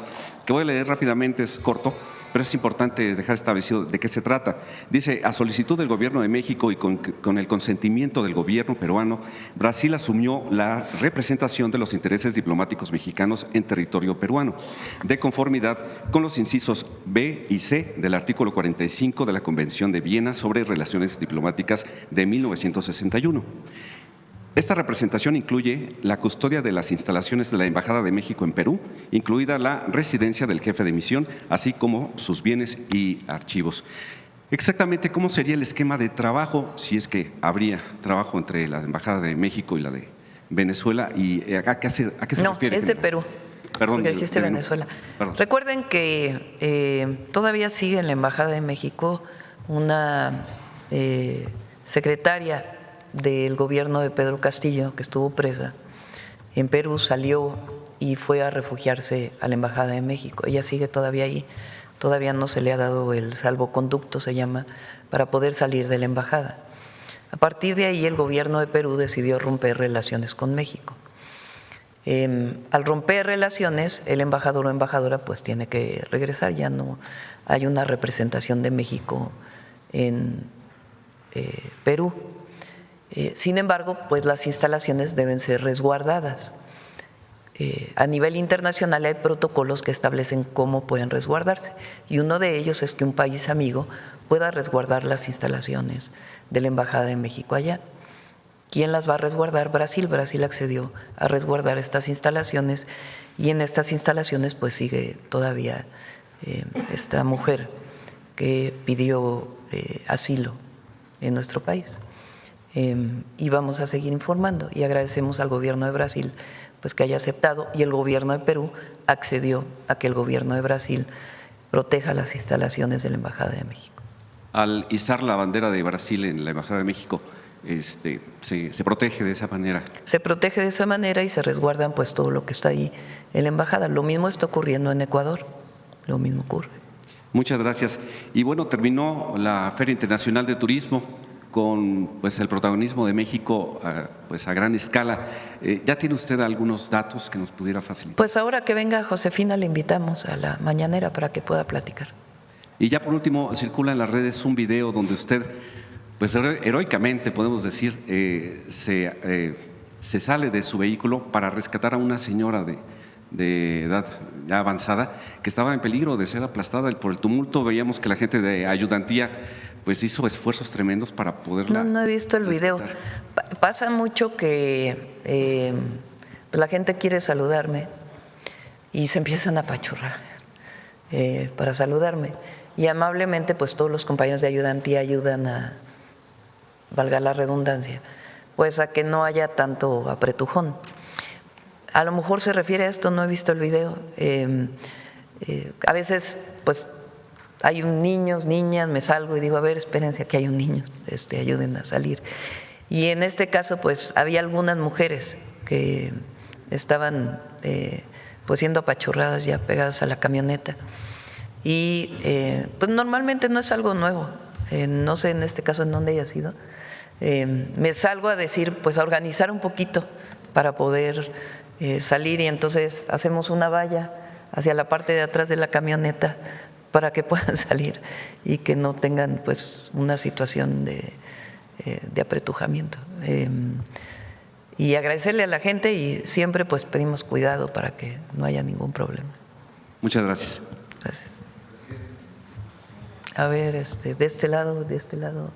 que voy a leer rápidamente, es corto, pero es importante dejar establecido de qué se trata. Dice, a solicitud del Gobierno de México y con el consentimiento del Gobierno peruano, Brasil asumió la representación de los intereses diplomáticos mexicanos en territorio peruano, de conformidad con los incisos B y C del artículo 45 de la Convención de Viena sobre Relaciones Diplomáticas de 1961. Esta representación incluye la custodia de las instalaciones de la Embajada de México en Perú, incluida la residencia del jefe de misión, así como sus bienes y archivos. Exactamente cómo sería el esquema de trabajo, si es que habría trabajo entre la Embajada de México y la de Venezuela, y ¿a qué se refiere? No, es de Perú. Perdón, porque dijiste Venezuela. Perdón. Recuerden que todavía sigue en la Embajada de México una secretaria del gobierno de Pedro Castillo, que estuvo presa en Perú, salió y fue a refugiarse a la Embajada de México. Ella sigue todavía ahí, todavía no se le ha dado el salvoconducto, se llama, para poder salir de la embajada. A partir de ahí, el gobierno de Perú decidió romper relaciones con México. Al romper relaciones, el embajador o embajadora pues tiene que regresar, ya no hay una representación de México en Perú. Sin embargo, pues las instalaciones deben ser resguardadas. A nivel internacional hay protocolos que establecen cómo pueden resguardarse, y uno de ellos es que un país amigo pueda resguardar las instalaciones de la Embajada de México allá. ¿Quién las va a resguardar? Brasil. Brasil accedió a resguardar estas instalaciones, y en estas instalaciones pues sigue todavía esta mujer que pidió asilo en nuestro país. Y vamos a seguir informando, y agradecemos al gobierno de Brasil pues que haya aceptado, y el gobierno de Perú accedió a que el gobierno de Brasil proteja las instalaciones de la Embajada de México. Al izar la bandera de Brasil en la Embajada de México, se protege de esa manera. Se protege de esa manera y se resguardan pues todo lo que está ahí en la embajada. Lo mismo está ocurriendo en Ecuador, lo mismo ocurre. Muchas gracias. Y bueno, terminó la Feria Internacional de Turismo con pues el protagonismo de México pues a gran escala. ¿Ya tiene usted algunos datos que nos pudiera facilitar? Pues ahora que venga Josefina le invitamos a la mañanera para que pueda platicar. Y ya por último, circula en las redes un video donde usted, pues heroicamente podemos decir, se sale de su vehículo para rescatar a una señora de edad ya avanzada que estaba en peligro de ser aplastada por el tumulto. Veíamos que la gente de ayudantía pues hizo esfuerzos tremendos para poderla. No he visto el video. Pasa mucho que pues la gente quiere saludarme y se empiezan a apachurrar para saludarme, y amablemente pues todos los compañeros de ayudantía ayudan a, valga la redundancia, pues a que no haya tanto apretujón. A lo mejor se refiere a esto, no he visto el video. A veces pues hay niños, niñas, me salgo y digo, a ver, espérense, aquí hay un niño, ayuden a salir. Y en este caso pues había algunas mujeres que estaban pues siendo apachurradas ya pegadas a la camioneta, y pues normalmente no es algo nuevo. No sé en este caso en dónde haya sido. Me salgo a decir, pues a organizar un poquito para poder salir, y entonces hacemos una valla hacia la parte de atrás de la camioneta para que puedan salir y que no tengan pues una situación de apretujamiento. Y agradecerle a la gente, y siempre pues pedimos cuidado para que no haya ningún problema. Muchas gracias. Gracias. A ver, de este lado.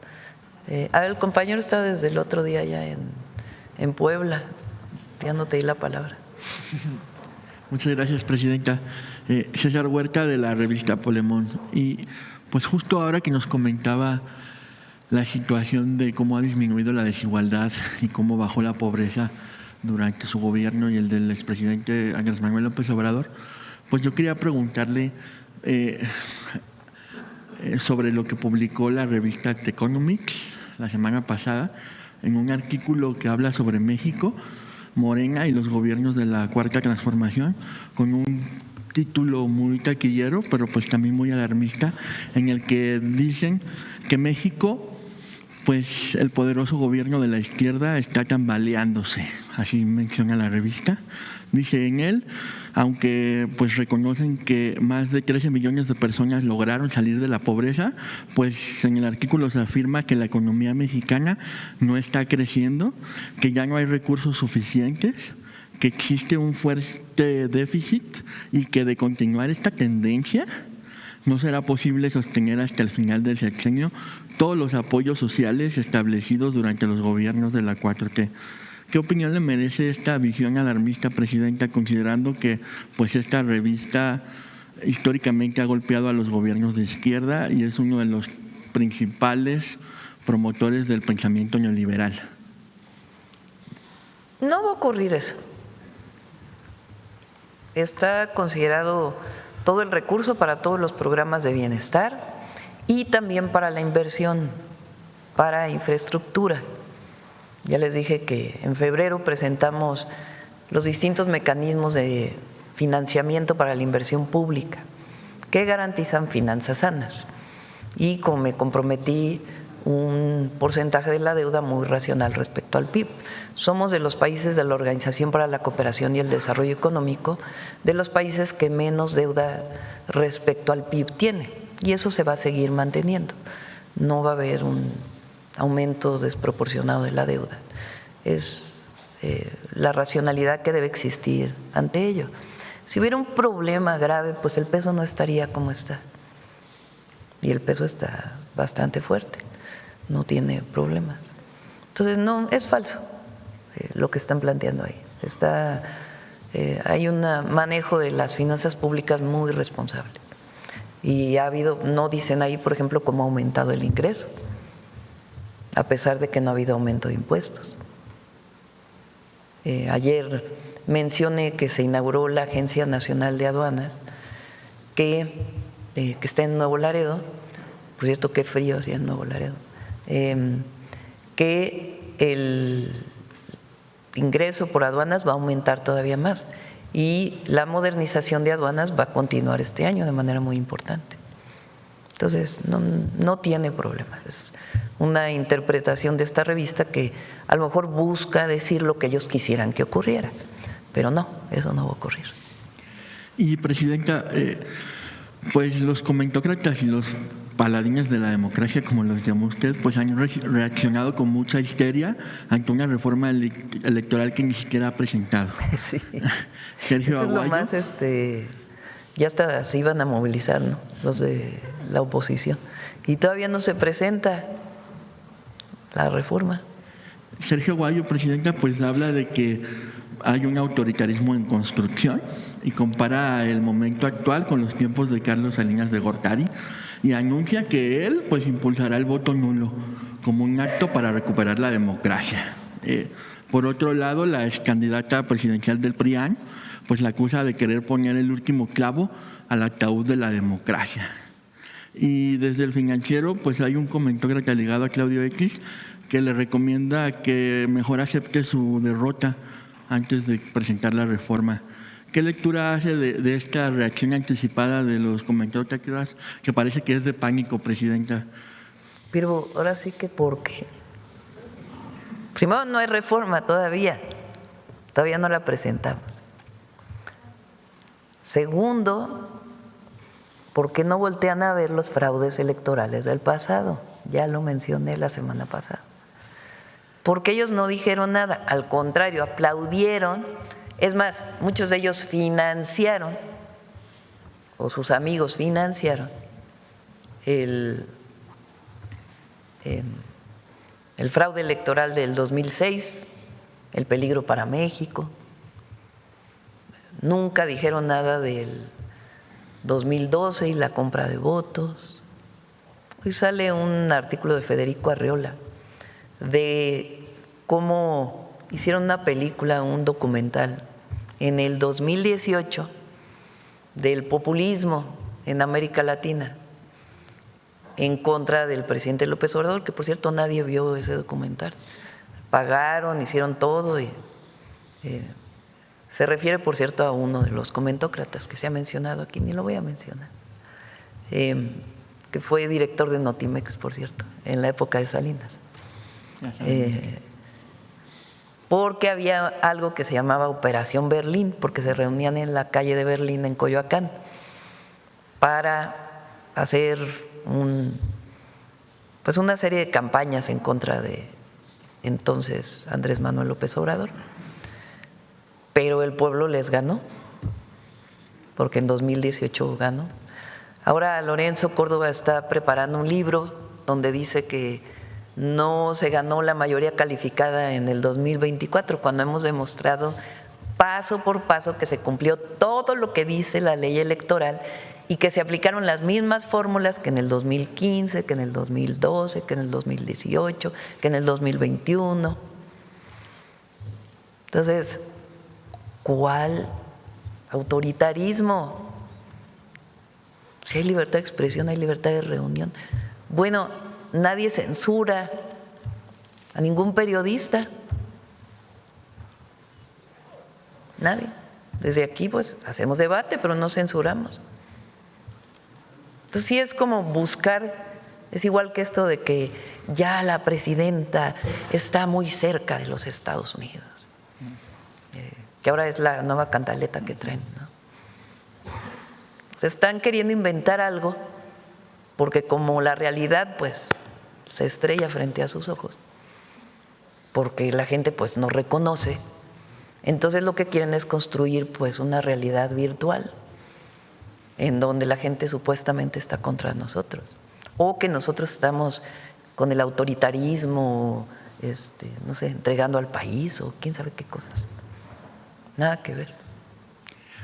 A ver, el compañero está desde el otro día ya en Puebla. Ya no te di la palabra. Muchas gracias, presidenta. César Huerta, de la revista Polemón. Y pues justo ahora que nos comentaba la situación de cómo ha disminuido la desigualdad y cómo bajó la pobreza durante su gobierno y el del expresidente Andrés Manuel López Obrador, pues yo quería preguntarle sobre lo que publicó la revista The Economics la semana pasada, en un artículo que habla sobre México, Morena y los gobiernos de la Cuarta Transformación, con un título muy taquillero, pero pues también muy alarmista, en el que dicen que México, pues el poderoso gobierno de la izquierda está tambaleándose, así menciona la revista. Dice en él, aunque pues reconocen que más de 13 millones de personas lograron salir de la pobreza, pues en el artículo se afirma que la economía mexicana no está creciendo, que ya no hay recursos suficientes, que existe un fuerte déficit y que de continuar esta tendencia no será posible sostener hasta el final del sexenio todos los apoyos sociales establecidos durante los gobiernos de la 4T. ¿Qué opinión le merece esta visión alarmista, Presidenta, considerando que pues esta revista históricamente ha golpeado a los gobiernos de izquierda y es uno de los principales promotores del pensamiento neoliberal? No va a ocurrir eso. Está considerado todo el recurso para todos los programas de bienestar y también para la inversión, para infraestructura. Ya les dije que en febrero presentamos los distintos mecanismos de financiamiento para la inversión pública que garantizan finanzas sanas. Y como me comprometí, un porcentaje de la deuda muy racional respecto al PIB. Somos de los países de la Organización para la Cooperación y el Desarrollo Económico, de los países que menos deuda respecto al PIB tiene, y eso se va a seguir manteniendo. No va a haber un aumento desproporcionado de la deuda. Es la racionalidad que debe existir ante ello. Si hubiera un problema grave, pues el peso no estaría como está. Y el peso está bastante fuerte, no tiene problemas. Entonces, no, es falso lo que están planteando ahí. Hay un manejo de las finanzas públicas muy responsable. Y ha habido, no dicen ahí, por ejemplo, cómo ha aumentado el ingreso, a pesar de que no ha habido aumento de impuestos. Ayer mencioné que se inauguró la Agencia Nacional de Aduanas, que está en Nuevo Laredo. Por cierto, qué frío hacía en Nuevo Laredo. Que el ingreso por aduanas va a aumentar todavía más y la modernización de aduanas va a continuar este año de manera muy importante. Entonces, no tiene problema. Es una interpretación de esta revista que a lo mejor busca decir lo que ellos quisieran que ocurriera, pero no, eso no va a ocurrir. Y, Presidenta, pues los comentócratas y los paladines de la democracia, como los llamó usted, pues han reaccionado con mucha histeria ante una reforma electoral que ni siquiera ha presentado. Sí. Sergio Eso es Aguayo. lo más, ya hasta se iban a movilizar, ¿no?, los de la oposición. Y todavía no se presenta la reforma. Sergio Aguayo, Presidenta, pues habla de que hay un autoritarismo en construcción y compara el momento actual con los tiempos de Carlos Salinas de Gortari y anuncia que él pues impulsará el voto nulo como un acto para recuperar la democracia. Por otro lado, la excandidata presidencial del PRIAN pues la acusa de querer poner el último clavo al ataúd de la democracia. Y desde el Financiero pues hay un comentócrata ligado a Claudio X que le recomienda que mejor acepte su derrota antes de presentar la reforma. ¿Qué lectura hace de esta reacción anticipada de los comentócratas que parece que es de pánico, Presidenta? Pero ahora sí que ¿por qué? Primero, no hay reforma todavía no la presentamos. Segundo, ¿por qué no voltean a ver los fraudes electorales del pasado? Ya lo mencioné la semana pasada. Porque ellos no dijeron nada, al contrario, aplaudieron. Es más, muchos de ellos financiaron, o sus amigos financiaron, el fraude electoral del 2006, el peligro para México. Nunca dijeron nada del 2012 y la compra de votos. Hoy sale un artículo de Federico Arreola de cómo hicieron una película, un documental en el 2018 del populismo en América Latina en contra del presidente López Obrador, que por cierto nadie vio ese documental. pagaron, hicieron todo. Y, se refiere, por cierto, a uno de los comentócratas que se ha mencionado aquí, ni lo voy a mencionar, que fue director de Notimex, por cierto, en la época de Salinas. Porque había algo que se llamaba Operación Berlín, porque se reunían en la calle de Berlín, en Coyoacán, para hacer pues una serie de campañas en contra de entonces Andrés Manuel López Obrador. Pero el pueblo les ganó, porque en 2018 ganó. Ahora Lorenzo Córdoba está preparando un libro donde dice que no se ganó la mayoría calificada en el 2024, cuando hemos demostrado paso por paso que se cumplió todo lo que dice la ley electoral y que se aplicaron las mismas fórmulas que en el 2015, que en el 2012, que en el 2018, que en el 2021. Entonces, ¿cuál autoritarismo? Si hay libertad de expresión, hay libertad de reunión. Bueno, nadie censura a ningún periodista. Nadie. Desde aquí, pues, hacemos debate, pero no censuramos. Entonces, sí es como buscar, es igual que esto de que ya la presidenta está muy cerca de los Estados Unidos. Que ahora es la nueva cantaleta que traen, ¿no? Se están queriendo inventar algo porque como la realidad pues se estrella frente a sus ojos, porque la gente pues no reconoce, entonces lo que quieren es construir pues una realidad virtual en donde la gente supuestamente está contra nosotros o que nosotros estamos con el autoritarismo, no sé, entregando al país o quién sabe qué cosas. Nada que ver.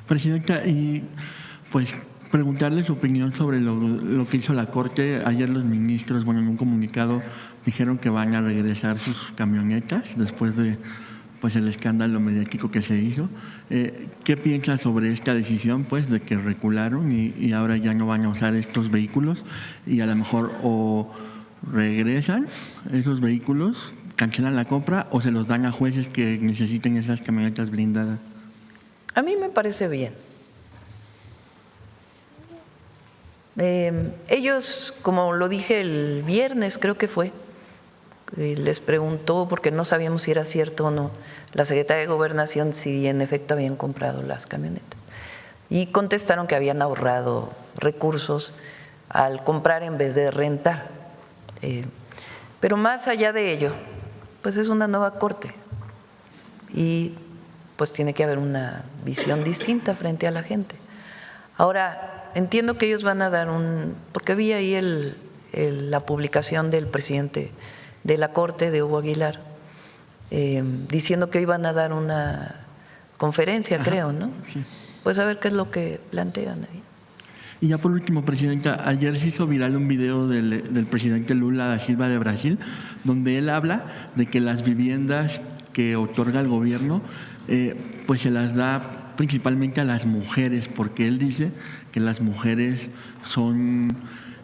Presidenta, y pues preguntarle su opinión sobre lo que hizo la Corte. Ayer los ministros, bueno, en un comunicado dijeron que van a regresar sus camionetas después de pues el escándalo mediático que se hizo. ¿Qué piensa sobre esta decisión, pues, de que recularon y ahora ya no van a usar estos vehículos y a lo mejor o regresan esos vehículos, cancelan la compra o se los dan a jueces que necesiten esas camionetas blindadas? A mí me parece bien. Ellos, como lo dije el viernes, creo que fue, les preguntó, porque no sabíamos si era cierto o no, la secretaria de Gobernación si en efecto habían comprado las camionetas. Y contestaron que habían ahorrado recursos al comprar en vez de rentar. Pero más allá de ello, pues es una nueva Corte y pues tiene que haber una visión distinta frente a la gente. Ahora, entiendo que ellos van a dar porque vi ahí la publicación del presidente de la Corte, de Hugo Aguilar, diciendo que hoy van a dar una conferencia, creo, ¿no? Sí. Pues a ver qué es lo que plantean ahí. Y ya por último, Presidenta, ayer se hizo viral un video del presidente Lula da Silva de Brasil, donde él habla de que las viviendas que otorga el gobierno, pues se las da principalmente a las mujeres, porque él dice que las mujeres son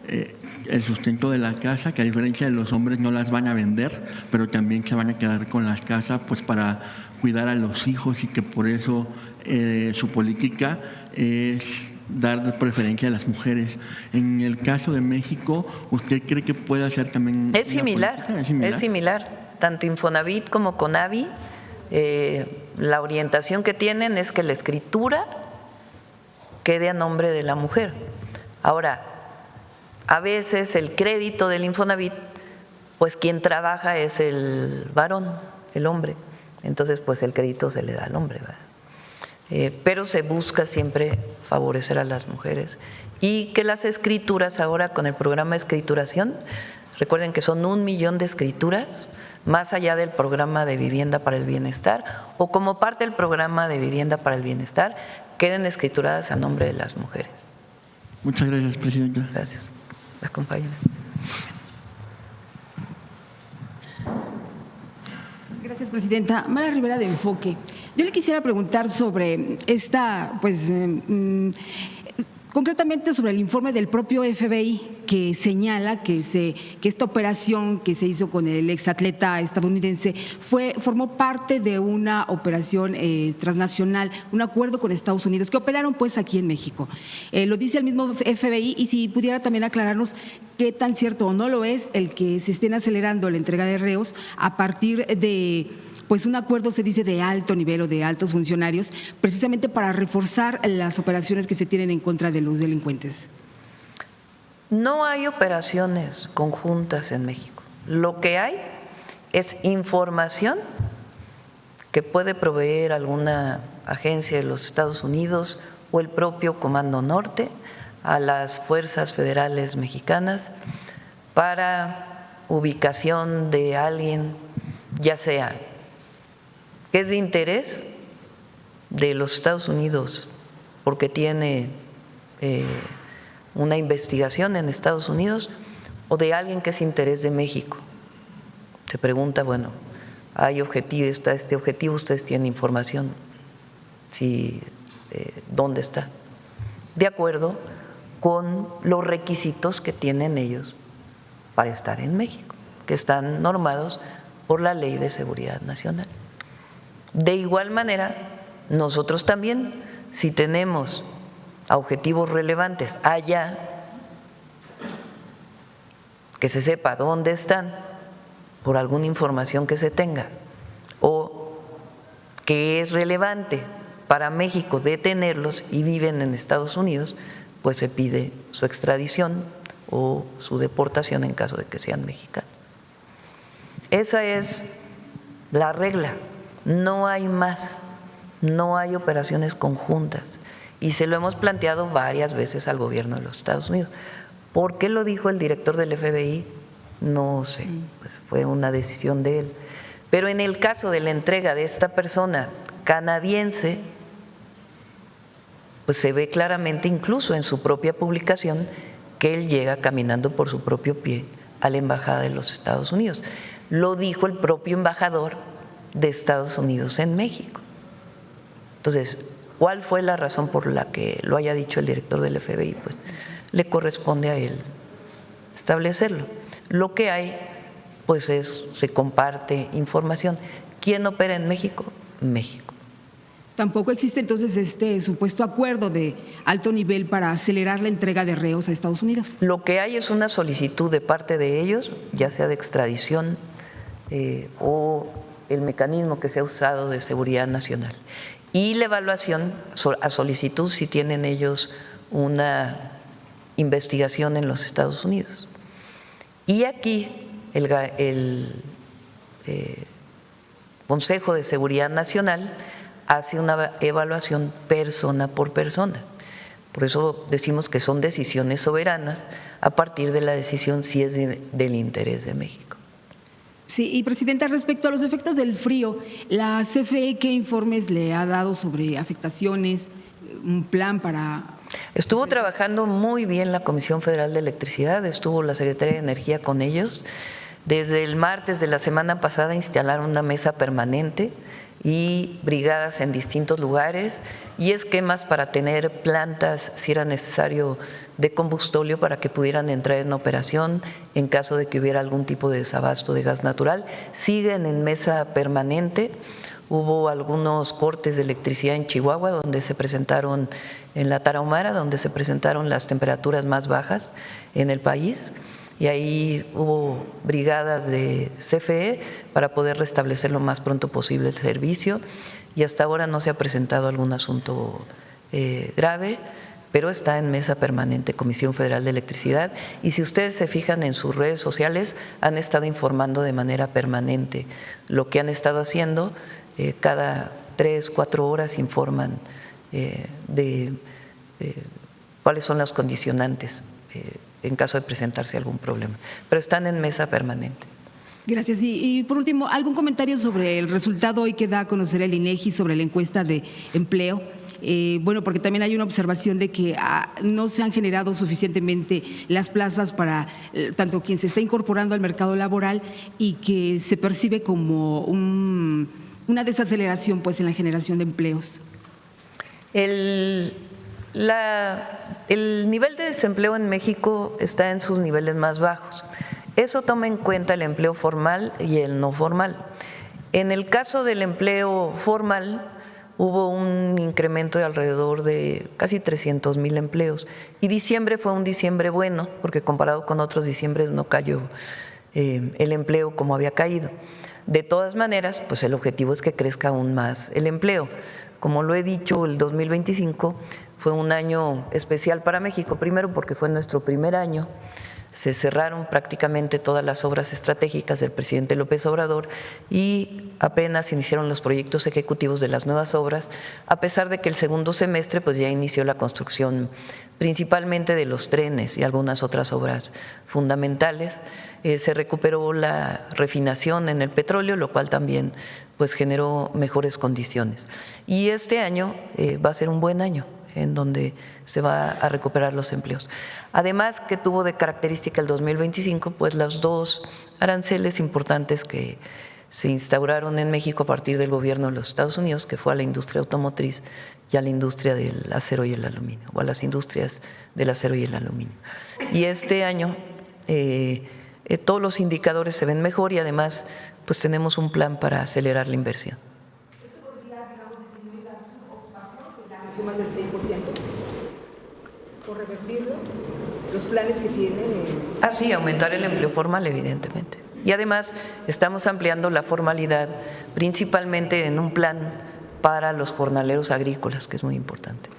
el sustento de la casa, que a diferencia de los hombres no las van a vender, pero también se van a quedar con las casas pues para cuidar a los hijos y que por eso su política es dar preferencia a las mujeres. En el caso de México, ¿usted cree que puede hacer también? Es similar. Tanto Infonavit como Conavi, la orientación que tienen es que la escritura quede a nombre de la mujer. Ahora, a veces el crédito del Infonavit, pues quien trabaja es el varón, el hombre. Entonces, pues el crédito se le da al hombre, ¿verdad? Pero se busca siempre favorecer a las mujeres y que las escrituras ahora con el programa de escrituración, recuerden que son 1 millón de escrituras, más allá del programa de vivienda para el bienestar o como parte del programa de vivienda para el bienestar, queden escrituradas a nombre de las mujeres. Muchas gracias, Presidenta. Gracias. Acompáñenme. Gracias, Presidenta. Mara Rivera de Enfoque. Yo le quisiera preguntar sobre esta, pues, concretamente sobre el informe del propio FBI que señala que esta operación que se hizo con el exatleta estadounidense formó parte de una operación transnacional, un acuerdo con Estados Unidos que operaron pues aquí en México. Lo dice el mismo FBI, y si pudiera también aclararnos qué tan cierto o no lo es el que se estén acelerando la entrega de reos a partir de pues un acuerdo, se dice, de alto nivel o de altos funcionarios, precisamente para reforzar las operaciones que se tienen en contra de los delincuentes. No hay operaciones conjuntas en México. Lo que hay es información que puede proveer alguna agencia de los Estados Unidos o el propio Comando Norte a las fuerzas federales mexicanas para ubicación de alguien, ya sea que es de interés de los Estados Unidos porque tiene una investigación en Estados Unidos, o de alguien que es interés de México. Se pregunta, bueno, hay objetivo, está este objetivo, ustedes tienen información, si, ¿dónde está? De acuerdo con los requisitos que tienen ellos para estar en México, que están normados por la Ley de Seguridad Nacional. De igual manera, nosotros también, si tenemos objetivos relevantes allá, que se sepa dónde están por alguna información que se tenga, o que es relevante para México detenerlos y viven en Estados Unidos, pues se pide su extradición o su deportación en caso de que sean mexicanos. Esa es la regla. No hay más, no hay operaciones conjuntas, y se lo hemos planteado varias veces al gobierno de los Estados Unidos. ¿Por qué lo dijo el director del FBI? No sé, pues fue una decisión de él. Pero en el caso de la entrega de esta persona canadiense, pues se ve claramente, incluso en su propia publicación, que él llega caminando por su propio pie a la embajada de los Estados Unidos. Lo dijo el propio embajador de Estados Unidos en México. Entonces, ¿cuál fue la razón por la que lo haya dicho el director del FBI? Pues le corresponde a él establecerlo. Lo que hay, pues se comparte información. ¿Quién opera en México? México. Tampoco existe entonces este supuesto acuerdo de alto nivel para acelerar la entrega de reos a Estados Unidos. Lo que hay es una solicitud de parte de ellos, ya sea de extradición o el mecanismo que se ha usado de seguridad nacional, y la evaluación a solicitud si tienen ellos una investigación en los Estados Unidos. Y aquí el Consejo de Seguridad Nacional hace una evaluación persona por persona. Por eso decimos que son decisiones soberanas a partir de la decisión si es del interés de México. Sí, y Presidenta, respecto a los efectos del frío, ¿la CFE qué informes le ha dado sobre afectaciones, un plan para...? Estuvo trabajando muy bien la Comisión Federal de Electricidad, estuvo la Secretaría de Energía con ellos. Desde el martes de la semana pasada instalaron una mesa permanente y brigadas en distintos lugares y esquemas para tener plantas, si era necesario, de combustóleo para que pudieran entrar en operación en caso de que hubiera algún tipo de desabasto de gas natural. Siguen en mesa permanente. Hubo algunos cortes de electricidad en Chihuahua, donde se presentaron, en la Tarahumara, donde se presentaron las temperaturas más bajas en el país, y ahí hubo brigadas de CFE para poder restablecer lo más pronto posible el servicio, y hasta ahora no se ha presentado algún asunto grave, pero está en mesa permanente Comisión Federal de Electricidad, y si ustedes se fijan en sus redes sociales, han estado informando de manera permanente lo que han estado haciendo. Cada 3, 4 horas informan de cuáles son las condicionantes en caso de presentarse algún problema, pero están en mesa permanente. Gracias. Y por último, ¿algún comentario sobre el resultado hoy que da a conocer el INEGI sobre la encuesta de empleo? Bueno, porque también hay una observación de que no se han generado suficientemente las plazas para tanto quien se está incorporando al mercado laboral, y que se percibe como una desaceleración pues en la generación de empleos. La el nivel de desempleo en México está en sus niveles más bajos. Eso toma en cuenta el empleo formal y el no formal. En el caso del empleo formal, hubo un incremento de alrededor de casi 300,000 empleos. Y diciembre fue un diciembre bueno, porque comparado con otros diciembres no cayó el empleo como había caído. De todas maneras, pues el objetivo es que crezca aún más el empleo. Como lo he dicho, el 2025 fue un año especial para México, primero porque fue nuestro primer año. Se cerraron prácticamente todas las obras estratégicas del presidente López Obrador y apenas iniciaron los proyectos ejecutivos de las nuevas obras, a pesar de que el segundo semestre pues ya inició la construcción principalmente de los trenes y algunas otras obras fundamentales. Se recuperó la refinación en el petróleo, lo cual también pues generó mejores condiciones. Y este año va a ser un buen año en donde se va a recuperar los empleos. Además, que tuvo de característica el 2025, pues los dos aranceles importantes que se instauraron en México a partir del gobierno de los Estados Unidos, que fue a la industria automotriz y a la industria del acero y el aluminio, o a las industrias del acero y el aluminio. Y este año todos los indicadores se ven mejor y además pues tenemos un plan para acelerar la inversión. Más del 6%, por revertirlo, los planes que tienen. Sí, aumentar el empleo formal, evidentemente. Y además estamos ampliando la formalidad, principalmente en un plan para los jornaleros agrícolas, que es muy importante.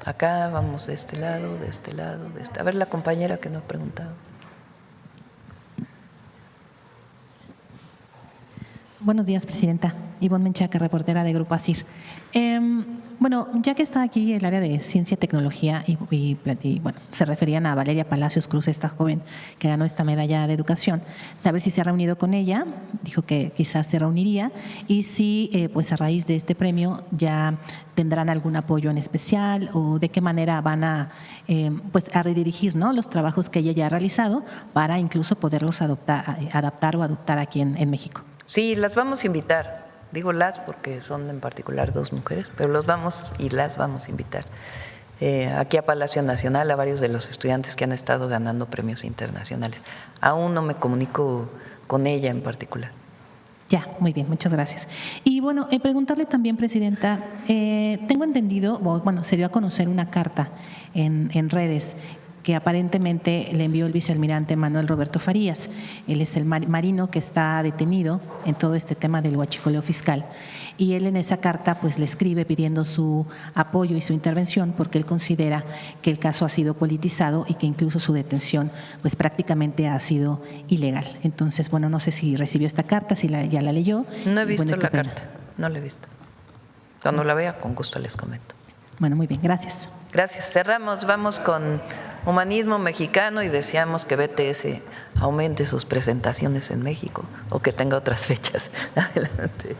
Acá vamos de este lado, de este lado, de este. A ver la compañera que nos ha preguntado. Buenos días, Presidenta. Ivonne Menchaca, reportera de Grupo ASIR. Bueno, ya que está aquí el área de ciencia y tecnología y bueno, se referían a Valeria Palacios Cruz, esta joven que ganó esta medalla de educación, saber si se ha reunido con ella, dijo que quizás se reuniría, y si pues a raíz de este premio ya tendrán algún apoyo en especial o de qué manera van a pues a redirigir, ¿no?, los trabajos que ella ya ha realizado para incluso poderlos adaptar o adoptar aquí en México. Sí, las vamos a invitar. Digo las porque son en particular dos mujeres, pero los vamos y las vamos a invitar aquí a Palacio Nacional a varios de los estudiantes que han estado ganando premios internacionales. Aún no me comunico con ella en particular. Ya, muy bien, muchas gracias. Y bueno, preguntarle también, Presidenta, tengo entendido, bueno, se dio a conocer una carta en redes que aparentemente le envió el vicealmirante Manuel Roberto Farías. Él es el marino que está detenido en todo este tema del huachicoleo fiscal. Y él en esa carta pues le escribe pidiendo su apoyo y su intervención porque él considera que el caso ha sido politizado y que incluso su detención pues prácticamente ha sido ilegal. Entonces, bueno, no sé si recibió esta carta, si ya la leyó. No he visto la carta, no la he visto. Cuando la vea, con gusto les comento. Bueno, muy bien, gracias. Gracias. Cerramos, vamos con Humanismo Mexicano y deseamos que BTS aumente sus presentaciones en México o que tenga otras fechas. Adelante.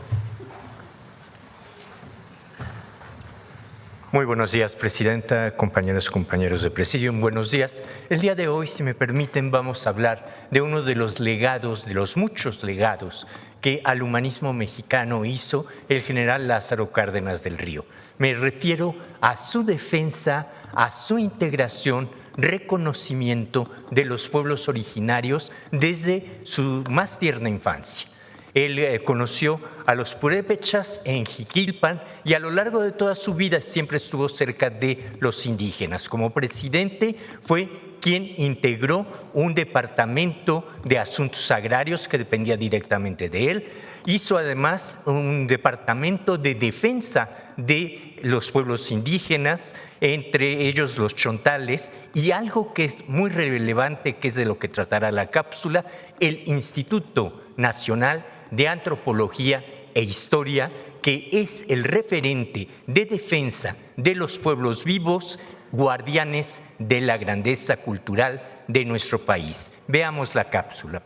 Muy buenos días, Presidenta, compañeros y compañeros de Presidium, buenos días. El día de hoy, si me permiten, vamos a hablar de uno de los legados, de los muchos legados que al humanismo mexicano hizo el general Lázaro Cárdenas del Río. Me refiero a su defensa, a su integración, reconocimiento de los pueblos originarios desde su más tierna infancia. Él conoció a los purépechas en Jiquilpan y a lo largo de toda su vida siempre estuvo cerca de los indígenas. Como presidente fue quien integró un departamento de asuntos agrarios que dependía directamente de él. Hizo además un departamento de defensa de los pueblos indígenas, entre ellos los chontales, y algo que es muy relevante, que es de lo que tratará la cápsula, el Instituto Nacional de Antropología e Historia, que es el referente de defensa de los pueblos vivos, guardianes de la grandeza cultural de nuestro país. Veamos la cápsula.